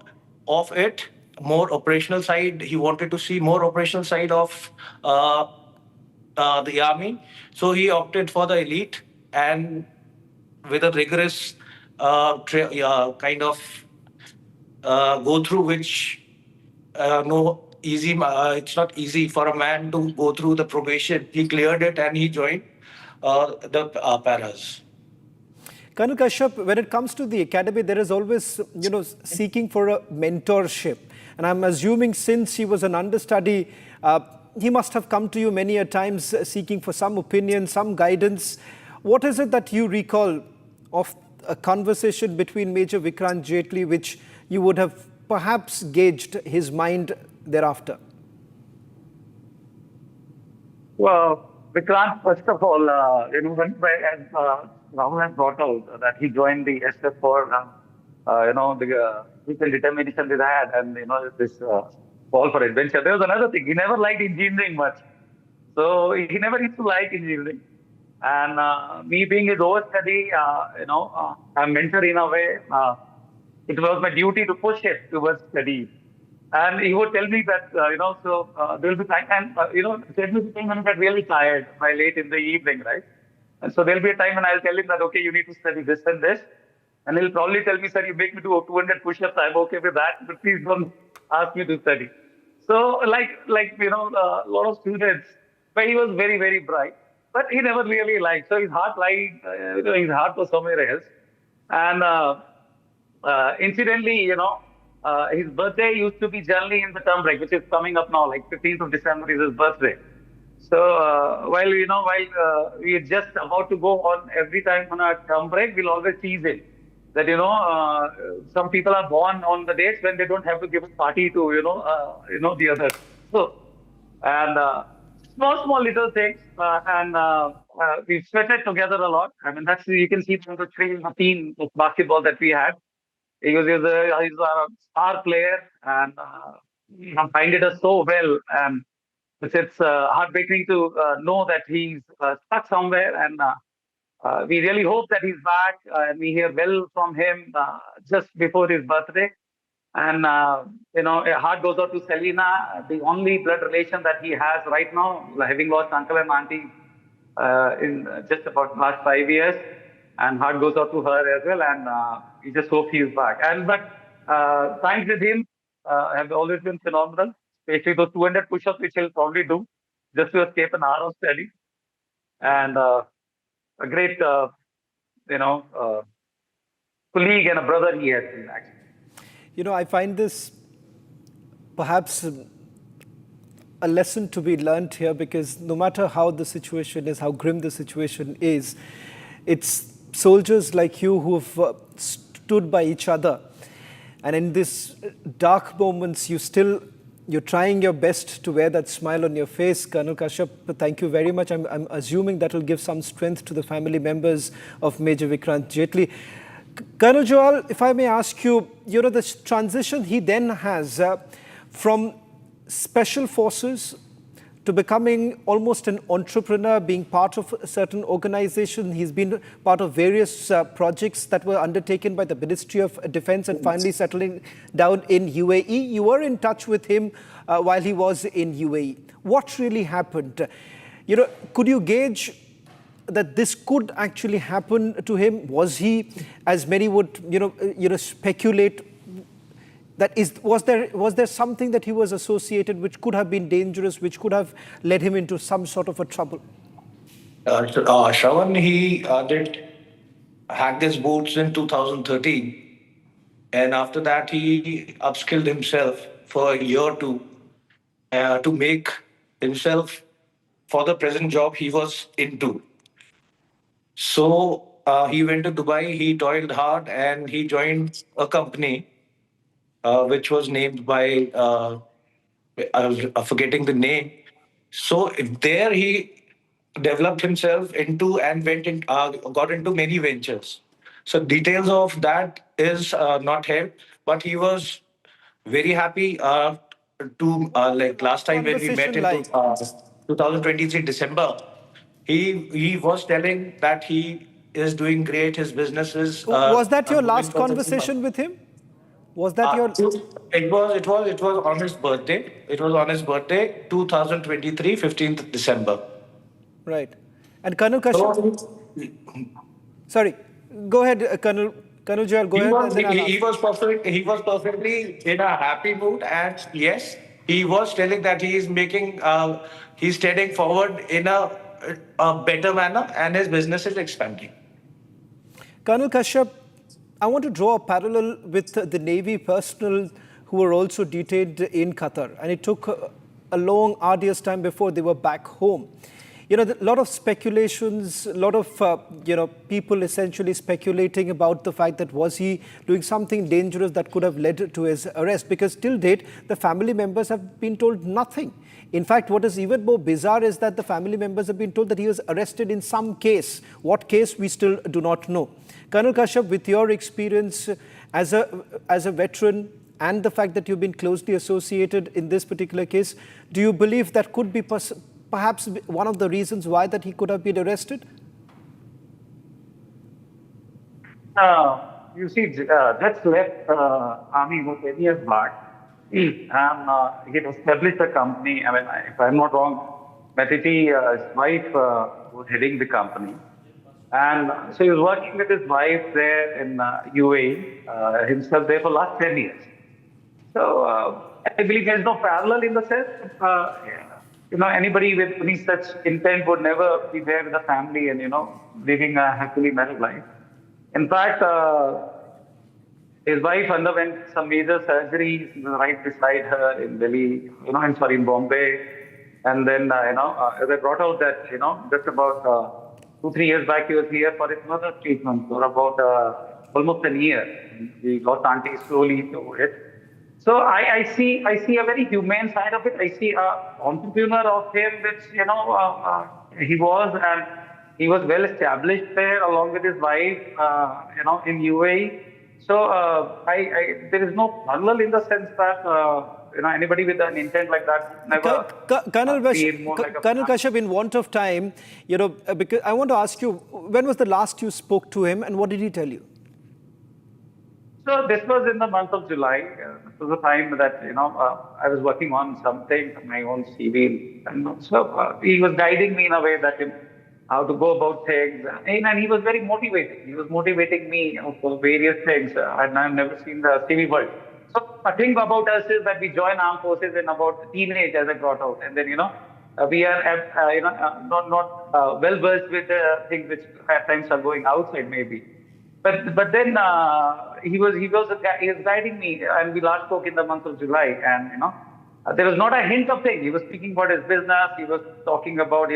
of it, more operational side. He wanted to see more operational side of the army. So he opted for the elite, and with a rigorous kind of go through, which no easy. It's not easy for a man to go through the probation. He cleared it and he joined the paras. Colonel Kashyap, when it comes to the academy, there is always, seeking for a mentorship. And I'm assuming since he was an understudy, he must have come to you many a times seeking for some opinion, some guidance. What is it that you recall of a conversation between Major Vikrant Jaitle, which you would have perhaps gauged his mind thereafter? Well, Vikrant, first of all, when as Rahul has brought out that he joined the SF for, the physical determination that I had, and this call for adventure. There was another thing. He never liked engineering much, so he never used to like engineering. And me being his overstudy, a mentor in a way. It was my duty to push him towards study. And he would tell me that, there will be time, and, there will be time when I get really tired by late in the evening, right? And so there'll be a time when I'll tell him that, okay, you need to study this and this. And he'll probably tell me, sir, you make me do 200 push-ups. I'm okay with that, but please don't ask me to study. So a lot of students, but he was very, very bright, but he never really liked. So his heart his heart was somewhere else. And, incidentally, his birthday used to be generally in the term break, which is coming up now, like 15th of December is his birthday. So while we are just about to go on every time on our term break, we'll always tease him that, some people are born on the dates when they don't have to give a party to, the others. So, and small little things, and we've sweated together a lot. I mean, you can see from the team of basketball that we had. He's a star player, and he minded us so well. And it's heartbreaking to know that he's stuck somewhere. And we really hope that he's back. And we hear well from him just before his birthday. And, a heart goes out to Selina, the only blood relation that he has right now, having lost uncle and auntie in just about last 5 years. And heart goes out to her as well, and we just hope he is back. But times with him have always been phenomenal, especially those 200 push-ups, which he'll probably do just to escape an hour of study. And a great, colleague and a brother he has been, actually. I find this perhaps a lesson to be learned here, because no matter how the situation is, how grim the situation is, it's soldiers like you who have stood by each other. And in these dark moments, you're trying your best to wear that smile on your face. Colonel Kashyap, thank you very much. I'm assuming that will give some strength to the family members of Major Vikrant Jaitle. Colonel Joel, if I may ask you, the transition he then has from special forces to becoming almost an entrepreneur, being part of a certain organization. He's been part of various projects that were undertaken by the Ministry of Defense and finally settling down in UAE. You were in touch with him while he was in UAE. What really happened? Could you gauge that this could actually happen to him? Was he, as many would, speculate, was there something that he was associated which could have been dangerous, which could have led him into some sort of a trouble? Shravan, he did hack his boots in 2013. And after that, he upskilled himself for a year or two to make himself for the present job he was into. So he went to Dubai, he toiled hard, and he joined a company which was named by, I was forgetting the name. So there he developed himself into and got into many ventures. So details of that is not here, but he was very happy like last time when we met in 2023 December. He was telling that he is doing great. His businesses. Was that your last conversation with him? Was that your? It was on his birthday. It was on his birthday, 2023, 15th December. Right. And Colonel Kashyap. Sorry, go ahead, Colonel Joel. Go ahead. He was perfectly in a happy mood, and yes, he was telling that he is making. He's heading forward in a better manner, and his business is expanding. Colonel Kashyap, I want to draw a parallel with the Navy personnel who were also detained in Qatar, and it took a long, arduous time before they were back home. You know, a lot of speculations, a lot of, people essentially speculating about the fact that was he doing something dangerous that could have led to his arrest, because till date, the family members have been told nothing. In fact, what is even more bizarre is that the family members have been told that he was arrested in some case. What case, we still do not know. Colonel Kashyap, with your experience as a veteran and the fact that you've been closely associated in this particular case, do you believe that could be perhaps one of the reasons why that he could have been arrested? You see, that's left army was 10 years back. He established a company. I mean, if I'm not wrong, his wife was heading the company. And so he was working with his wife there in UAE, himself there for the last 10 years. So I believe there's no parallel in the sense. Anybody with any such intent would never be there with a family and, living a happily married life. In fact, his wife underwent some major surgeries right beside her in Delhi, in Bombay. And then, they brought out that, just about 2-3 years back, he was here for his mother's treatment for about almost a year. We lost auntie slowly to it. So I see a very humane side of it. I see an entrepreneur of him, which, he was, and he was well established there along with his wife, in UAE. So there is no parallel in the sense that, anybody with an intent like that never. Colonel Kashyap, in want of time, because I want to ask you, when was the last you spoke to him and what did he tell you? So this was in the month of July. This was the time that, I was working on something, my own CV. And so he was guiding me in a way that how to go about things. And he was very motivating. He was motivating me for various things. And I've never seen the CV world. So a thing about us is that we join armed forces in about teenage as I got out. And then, we are, not well versed with the things which at times are going outside maybe. But then he was guiding me, and we last spoke in the month of July, and there was not a hint of thing. He was speaking about his business. He was talking about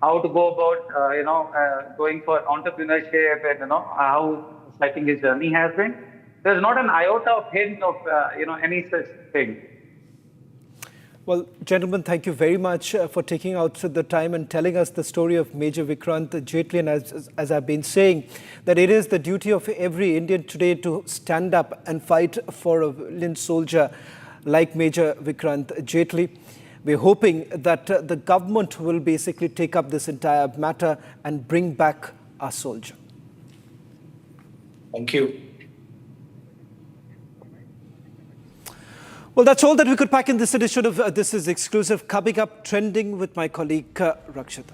how to go about going for entrepreneurship and how exciting his journey has been. There's not an iota of hint of any such thing. Well, gentlemen, thank you very much for taking out the time and telling us the story of Major Vikrant Jaitle. And as I've been saying, that it is the duty of every Indian today to stand up and fight for a valiant soldier like Major Vikrant Jaitle. We're hoping that the government will basically take up this entire matter and bring back our soldier. Thank you. Well, that's all that we could pack in this edition of This Is Exclusive. Coming up, trending with my colleague Rakshita.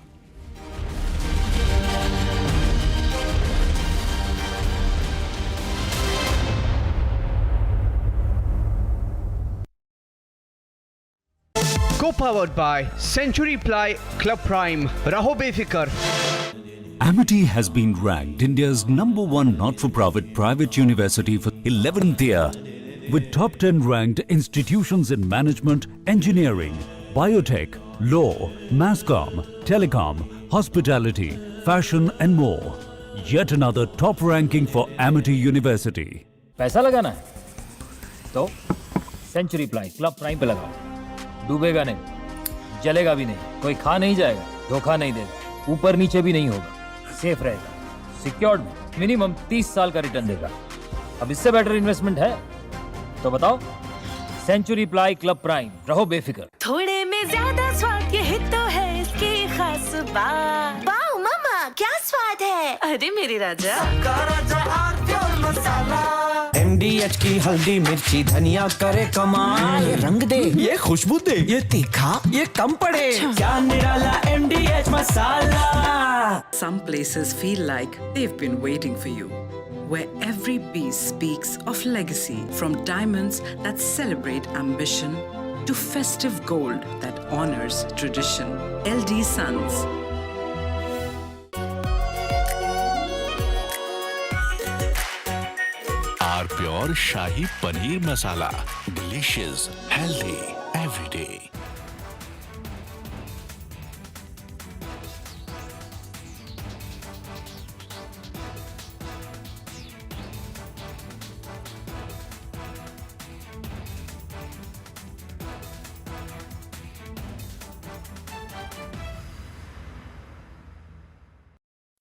Co-powered by Century Ply Club Prime. Raho befikar. Amity has been ranked India's #1 not-for-profit private university for 11th year, with top 10 ranked institutions in management, engineering, biotech, law, masscom, telecom, hospitality, fashion and more. Yet another top ranking for Amity University. पैसा लगाना है तो century ply club prime पे लगाओ। डूबेगा नहीं, जलेगा भी नहीं, कोई खा नहीं जाएगा, धोखा नहीं देगा। ऊपर नीचे भी नहीं होगा, सेफ रहेगा, सिक्योर्ड में मिनिमम 30 साल का रिटर्न देगा। अब इससे बेटर इन्वेस्टमेंट है तो बताओ। सेंचुरी प्लाई क्लब प्राइम, रहो बेफिक्र। थोड़े में ज्यादा स्वाद, ये तो है इसकी खास बात। वाओ मामा, क्या स्वाद है। अरे मेरे राजा, MDH की हल्दी मिर्ची धनिया करे कमाल, ये रंग दे, ये खुशबू दे, ये तीखा, ये कम पड़े, क्या निराला MDH masala. Some places feel like they've been waiting for you, where every piece speaks of legacy, from diamonds that celebrate ambition to festive gold that honors tradition. LD Sons. Our pure shahi paneer masala, delicious, healthy every day.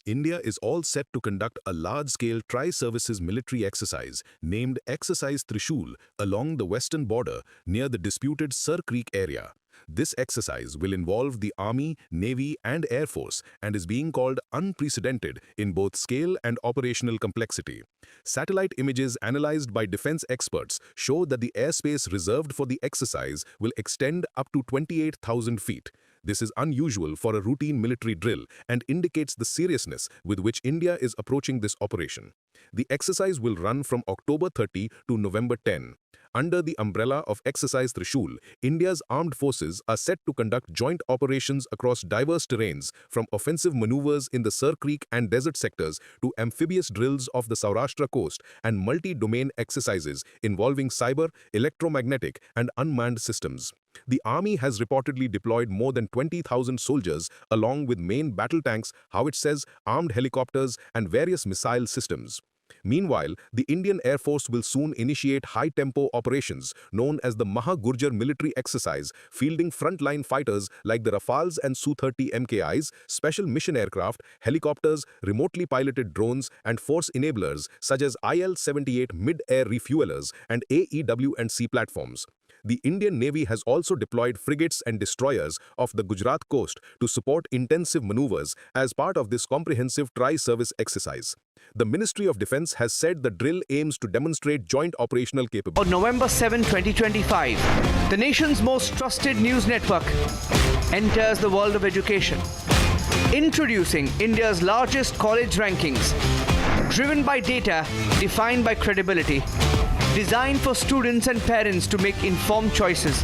India is all set to conduct a large-scale tri-services military exercise named Exercise Trishul along the western border near the disputed Sir Creek area. This exercise will involve the Army, Navy and Air Force and is being called unprecedented in both scale and operational complexity. Satellite images analyzed by defense experts show that the airspace reserved for the exercise will extend up to 28,000 feet. This is unusual for a routine military drill and indicates the seriousness with which India is approaching this operation. The exercise will run from October 30 to November 10. Under the umbrella of Exercise Trishul, India's armed forces are set to conduct joint operations across diverse terrains, from offensive maneuvers in the Sir Creek and desert sectors to amphibious drills off the Saurashtra coast and multi-domain exercises involving cyber, electromagnetic and unmanned systems. The army has reportedly deployed more than 20,000 soldiers along with main battle tanks, howitzers, armed helicopters and various missile systems. Meanwhile, the Indian Air Force will soon initiate high-tempo operations known as the Maha Gurjar military exercise, fielding frontline fighters like the Rafales and Su-30 MKIs, special mission aircraft, helicopters, remotely piloted drones and force enablers such as IL-78 mid-air refuelers and AEW&C platforms. The Indian Navy has also deployed frigates and destroyers off the Gujarat coast to support intensive maneuvers as part of this comprehensive tri-service exercise. The Ministry of Defence has said the drill aims to demonstrate joint operational capability. On November 7, 2025, the nation's most trusted news network enters the world of education. Introducing India's largest college rankings, driven by data, defined by credibility, designed for students and parents to make informed choices.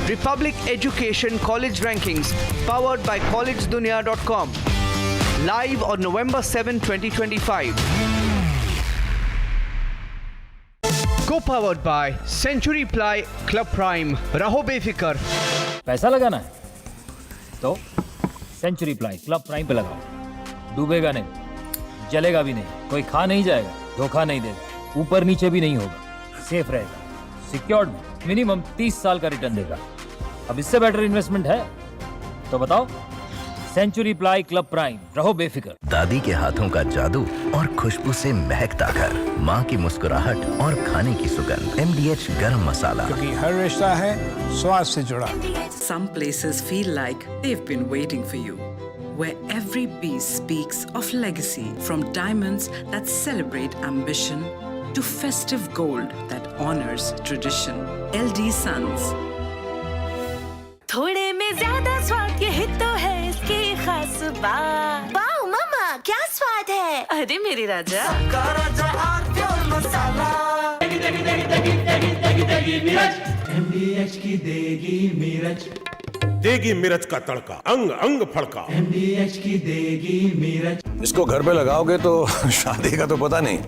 Republic Education College Rankings, powered by collegedunia.com. Live on November 7, 2025. Co-powered by Century Ply Club Prime. Raho befikar. पैसा लगाना है तो century ply club prime पे लगाओ। डूबेगा नहीं, जलेगा भी नहीं, कोई खा नहीं जाएगा, धोखा नहीं देगा, ऊपर नीचे भी नहीं होगा, सेफ रहेगा, सिक्योर्ड में मिनिमम 30 साल का रिटर्न देगा। अब इससे बेटर इन्वेस्टमेंट है तो बताओ। सेंचुरी प्लाई क्लब प्राइम, रहो बेफिक्र। दादी के हाथों का जादू और खुशबू से महकता घर, माँ की मुस्कुराहट और खाने की सुगंध, MDH गरम मसाला, क्योंकि हर रिश्ता है स्वाद से जुड़ा। Some places feel like they've been waiting for you, where every piece speaks of legacy, from diamonds that celebrate ambition to festive gold that honors tradition. LD Sons. थोड़े में ज्यादा स्वाद, ये तो है इसकी खास बात। वाओ मामा, क्या स्वाद है। अरे मेरे राजा, MDH की देगी मिर्च, देगी मिर्च का तड़का, अंग अंग फड़का। MDH की देगी मिर्च। इसको घर पे लगाओगे तो शादी का तो पता नहीं,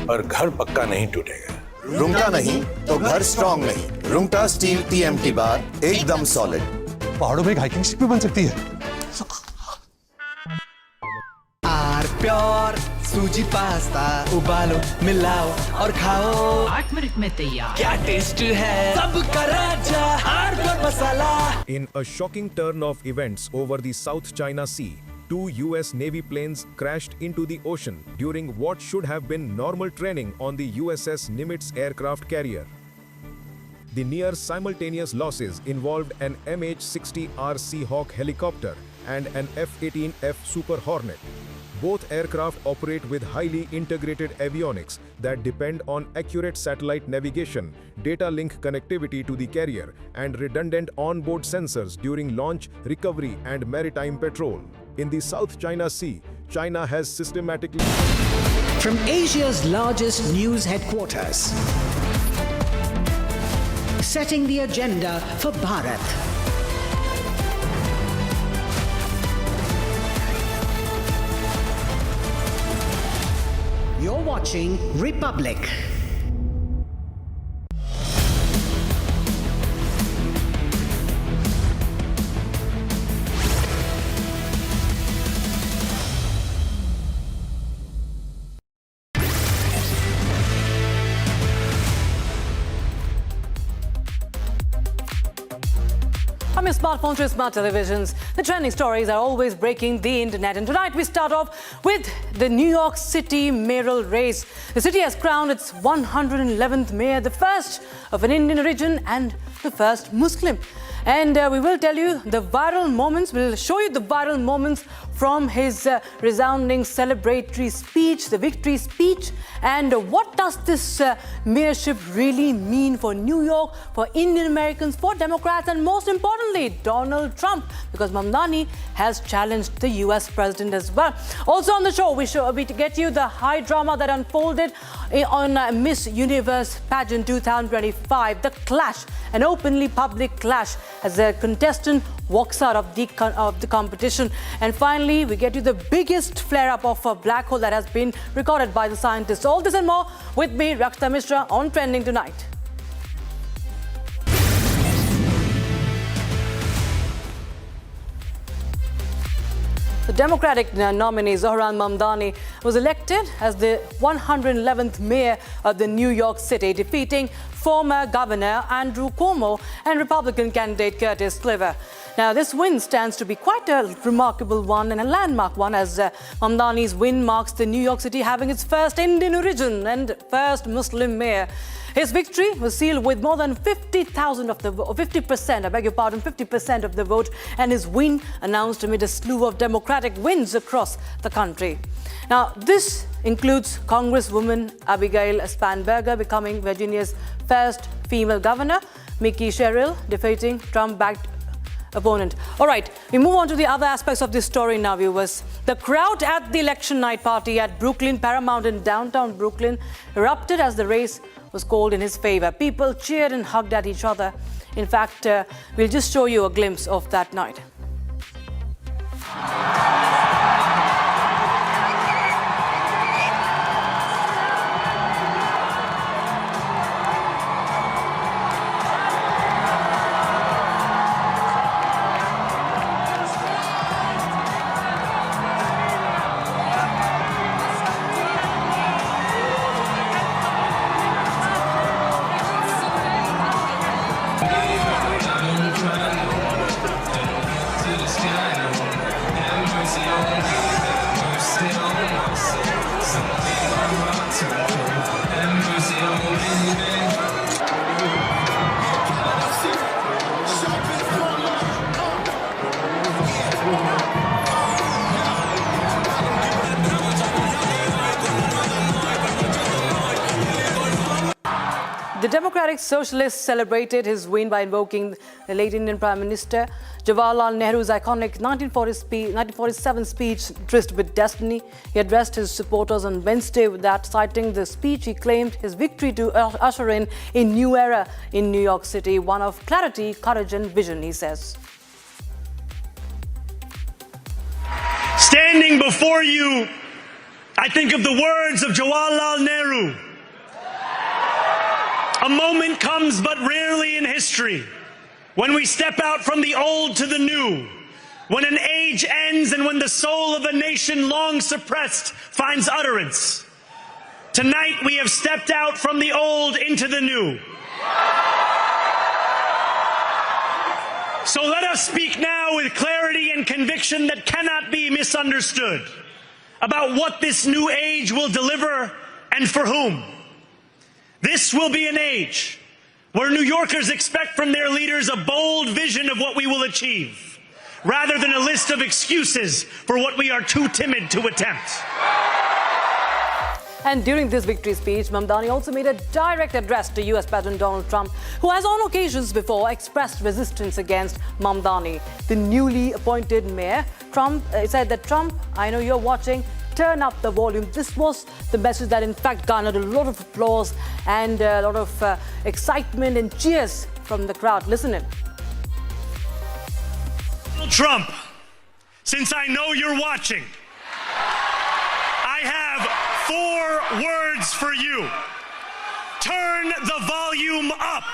पर घर पक्का नहीं टूटेगा। रुंगटा नहीं तो घर स्ट्रॉन्ग नहीं। रुंगटा स्टील TMT बार एकदम सॉलिड। पहाड़ों में एक हाइकिंग शिप भी बन सकती है। आर प्योर सूजी पास्ता, उबालो मिलाओ और खाओ, 8 मिनट में तैयार। क्या टेस्ट है सबका राजा, R pure masala. In a shocking turn of events over the South China Sea, 2 US Navy planes crashed into the ocean during what should have been normal training on the USS Nimitz aircraft carrier. The near simultaneous losses involved an MH-60R Seahawk helicopter and an F-18F Super Hornet. Both aircraft operate with highly integrated avionics that depend on accurate satellite navigation, data link connectivity to the carrier, and redundant onboard sensors during launch, recovery, and maritime patrol. In the South China Sea, China has systematically... From Asia's largest news headquarters, setting the agenda for Bharat. You're watching Republic. From your smartphone to your smart televisions, the trending stories are always breaking the internet. And tonight we start off with the New York City mayoral race. The city has crowned its 111th mayor, the first of an Indian origin and the first Muslim. And we will tell you the viral moments, we'll show you the viral moments from his resounding celebratory speech, the victory speech. And what does this mayorship really mean for New York, for Indian Americans, for Democrats, and most importantly, Donald Trump, because Mamdani has challenged the US president as well. Also on the show, we get you the high drama that unfolded on Miss Universe pageant 2025, the clash, an openly public clash as a contestant walks out of the competition. And finally, we get you the biggest flare-up of a black hole that has been recorded by the scientists. All this and more with me, Rakshita Mishra, on Trending Tonight. The Democratic nominee Zohran Mamdani was elected as the 111th mayor of the New York City, defeating former Governor Andrew Cuomo and Republican candidate Curtis Sliver. Now, this win stands to be quite a remarkable one and a landmark one, as Mamdani's win marks the New York City having its first Indian origin and first Muslim mayor. His victory was sealed with more than 50% of the vote, and his win announced amid a slew of Democratic wins across the country. Now, this includes Congresswoman Abigail Spanberger becoming Virginia's first female governor, Mickey Sherrill defeating Trump-backed opponent. All right, we move on to the other aspects of this story now, viewers. The crowd at the election night party at Brooklyn Paramount in downtown Brooklyn erupted as the race was called in his favor. People cheered and hugged at each other. In fact, we'll just show you a glimpse of that night. The Democratic Socialists celebrated his win by invoking the late Indian Prime Minister Jawaharlal Nehru's iconic 1947 speech, Tryst with Destiny. He addressed his supporters on Wednesday with that, citing the speech. He claimed his victory to usher in a new era in New York City, one of clarity, courage and vision, he says. Standing before you, I think of the words of Jawaharlal Nehru. A moment comes but rarely in history when we step out from the old to the new, when an age ends and when the soul of a nation long suppressed finds utterance. Tonight we have stepped out from the old into the new. So let us speak now with clarity and conviction that cannot be misunderstood about what this new age will deliver and for whom. This will be an age where New Yorkers expect from their leaders a bold vision of what we will achieve, rather than a list of excuses for what we are too timid to attempt. And during this victory speech, Mamdani also made a direct address to US President Donald Trump, who has on occasions before expressed resistance against Mamdani, the newly appointed mayor. Trump said that, Trump, I know you're watching, turn up the volume. This was the message that in fact garnered a lot of applause and a lot of excitement and cheers from the crowd. Listen in. Donald Trump, since I know you're watching, I have 4 words for you. Turn the volume up.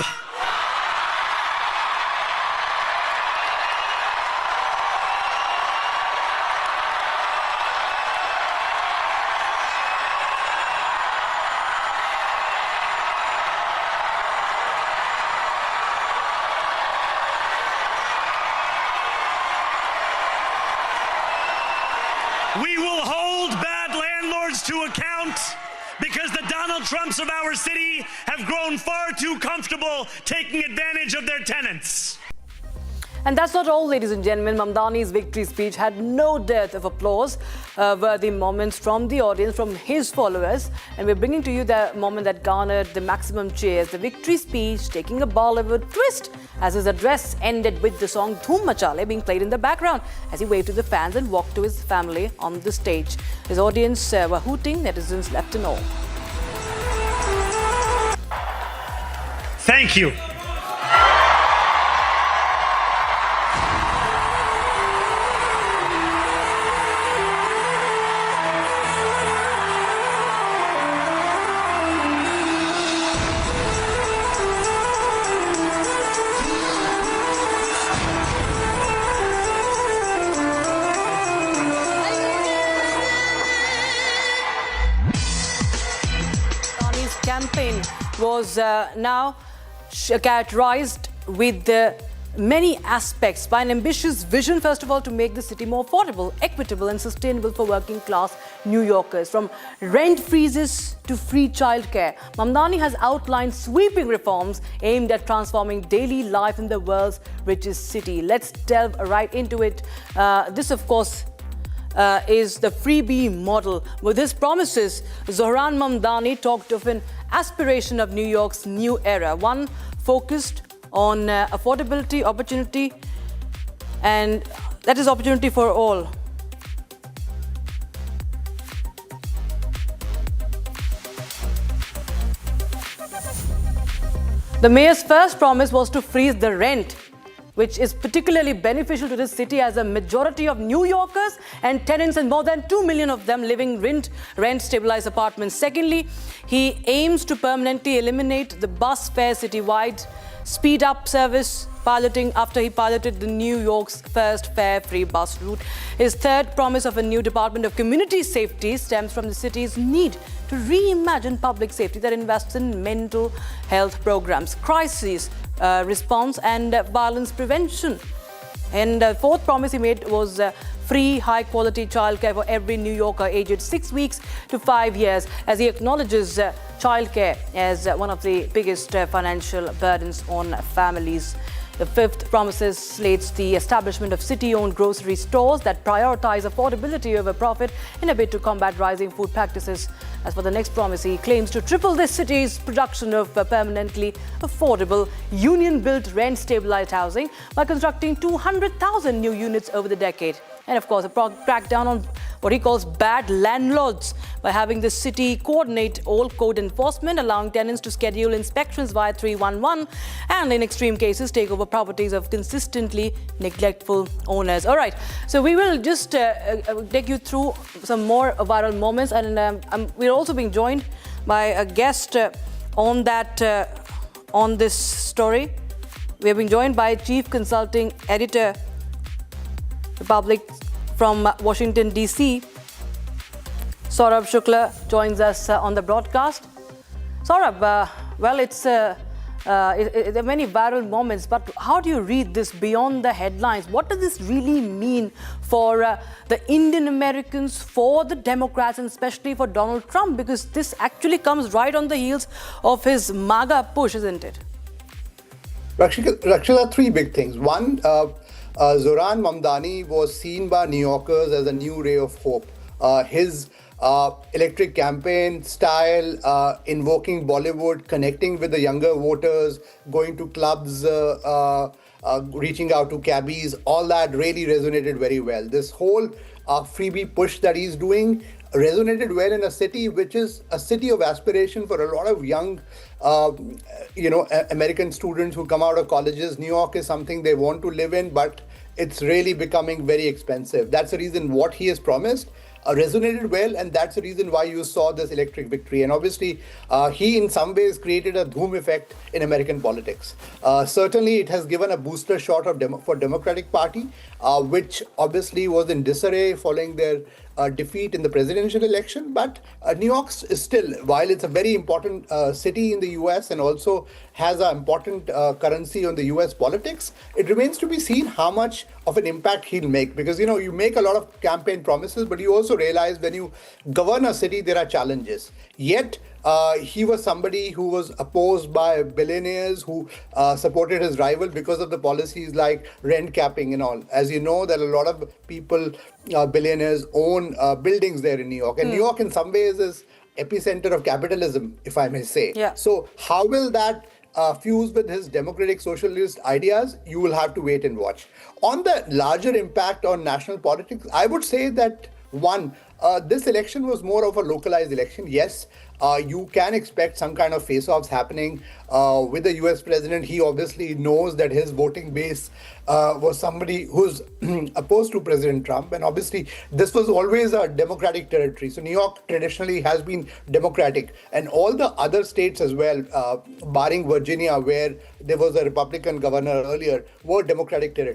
We will hold bad landlords to account because the Donald Trumps of our city have grown far too comfortable taking advantage of their tenants. And that's not all, ladies and gentlemen. Mamdani's victory speech had no dearth of applause, worthy moments from the audience, from his followers. And we're bringing to you the moment that garnered the maximum cheers. The victory speech taking a Bollywood twist as his address ended with the song Dhoom Machale being played in the background as he waved to the fans and walked to his family on the stage. His audience were hooting, netizens left in awe. Thank you. Campaign was now characterized with many aspects by an ambitious vision, first of all, to make the city more affordable, equitable and sustainable for working class New Yorkers. From rent freezes to free childcare, Mamdani has outlined sweeping reforms aimed at transforming daily life in the world's richest city. Let's delve right into it. This, of course, is the freebie model. With his promises, Zohran Mamdani talked of an aspiration of New York's new era, one focused on affordability, opportunity, and that is opportunity for all. The mayor's first promise was to freeze the rent, which is particularly beneficial to this city as a majority of New Yorkers and tenants, and more than 2 million of them living rent-stabilized apartments. Secondly, he aims to permanently eliminate the bus fare citywide, speed up service piloting after he piloted the New York's first fare-free bus route. His third promise of a new Department of Community Safety stems from the city's need to reimagine public safety that invests in mental health programs, crisis response and violence prevention. And the fourth promise he made was free, high-quality childcare for every New Yorker aged 6 weeks to 5 years, as he acknowledges childcare as one of the biggest financial burdens on families. The fifth promises slates the establishment of city-owned grocery stores that prioritize affordability over profit in a bid to combat rising food practices. As for the next promise, he claims to triple the city's production of permanently affordable, union-built, rent-stabilized housing by constructing 200,000 new units over the decade. And of course, a crackdown on what he calls bad landlords by having the city coordinate all code enforcement, allowing tenants to schedule inspections via 311 and in extreme cases take over properties of consistently neglectful owners. All right, so we will just take you through some more viral moments, and we're also being joined by a guest on this story. We are being joined by Chief Consulting Editor Republic from Washington, D.C. Saurabh Shukla joins us on the broadcast. Saurabh, well, it's There are many viral moments, but how do you read this beyond the headlines? What does this really mean for the Indian Americans, for the Democrats, and especially for Donald Trump? Because this actually comes right on the heels of his MAGA push, isn't it? Rakshita, three big things. One, Zoran Mamdani was seen by New Yorkers as a new ray of hope. His electric campaign style, invoking Bollywood, connecting with the younger voters, going to clubs, reaching out to cabbies, all that really resonated very well. This whole freebie push that he's doing resonated well in a city which is a city of aspiration for a lot of young American students who come out of colleges. New York is something they want to live in, but it's really becoming very expensive. That's the reason what he has promised resonated well, and that's the reason why you saw this electric victory. And obviously, he in some ways created a Dhoom effect in American politics. Certainly, it has given a booster shot for Democratic Party, which obviously was in disarray following their defeat in the presidential election. But New York is still, while it's a very important city in the US and also has an important currency on the US politics, it remains to be seen how much of an impact he'll make. Because, you make a lot of campaign promises, but you also realize when you govern a city, there are challenges. Yet, he was somebody who was opposed by billionaires who supported his rival because of the policies like rent capping and all. As you know, there are a lot of people, billionaires own buildings there in New York. And New York in some ways is epicenter of capitalism, if I may say. Yeah. So how will that fuse with his democratic socialist ideas? You will have to wait and watch. On the larger impact on national politics, I would say that one, this election was more of a localized election. Yes, you can expect some kind of face-offs happening with the US president. He obviously knows that his voting base was somebody who's opposed to President Trump. And obviously, this was always a Democratic territory. So New York traditionally has been Democratic. And all the other states as well, barring Virginia, where there was a Republican governor earlier, were Democratic territories.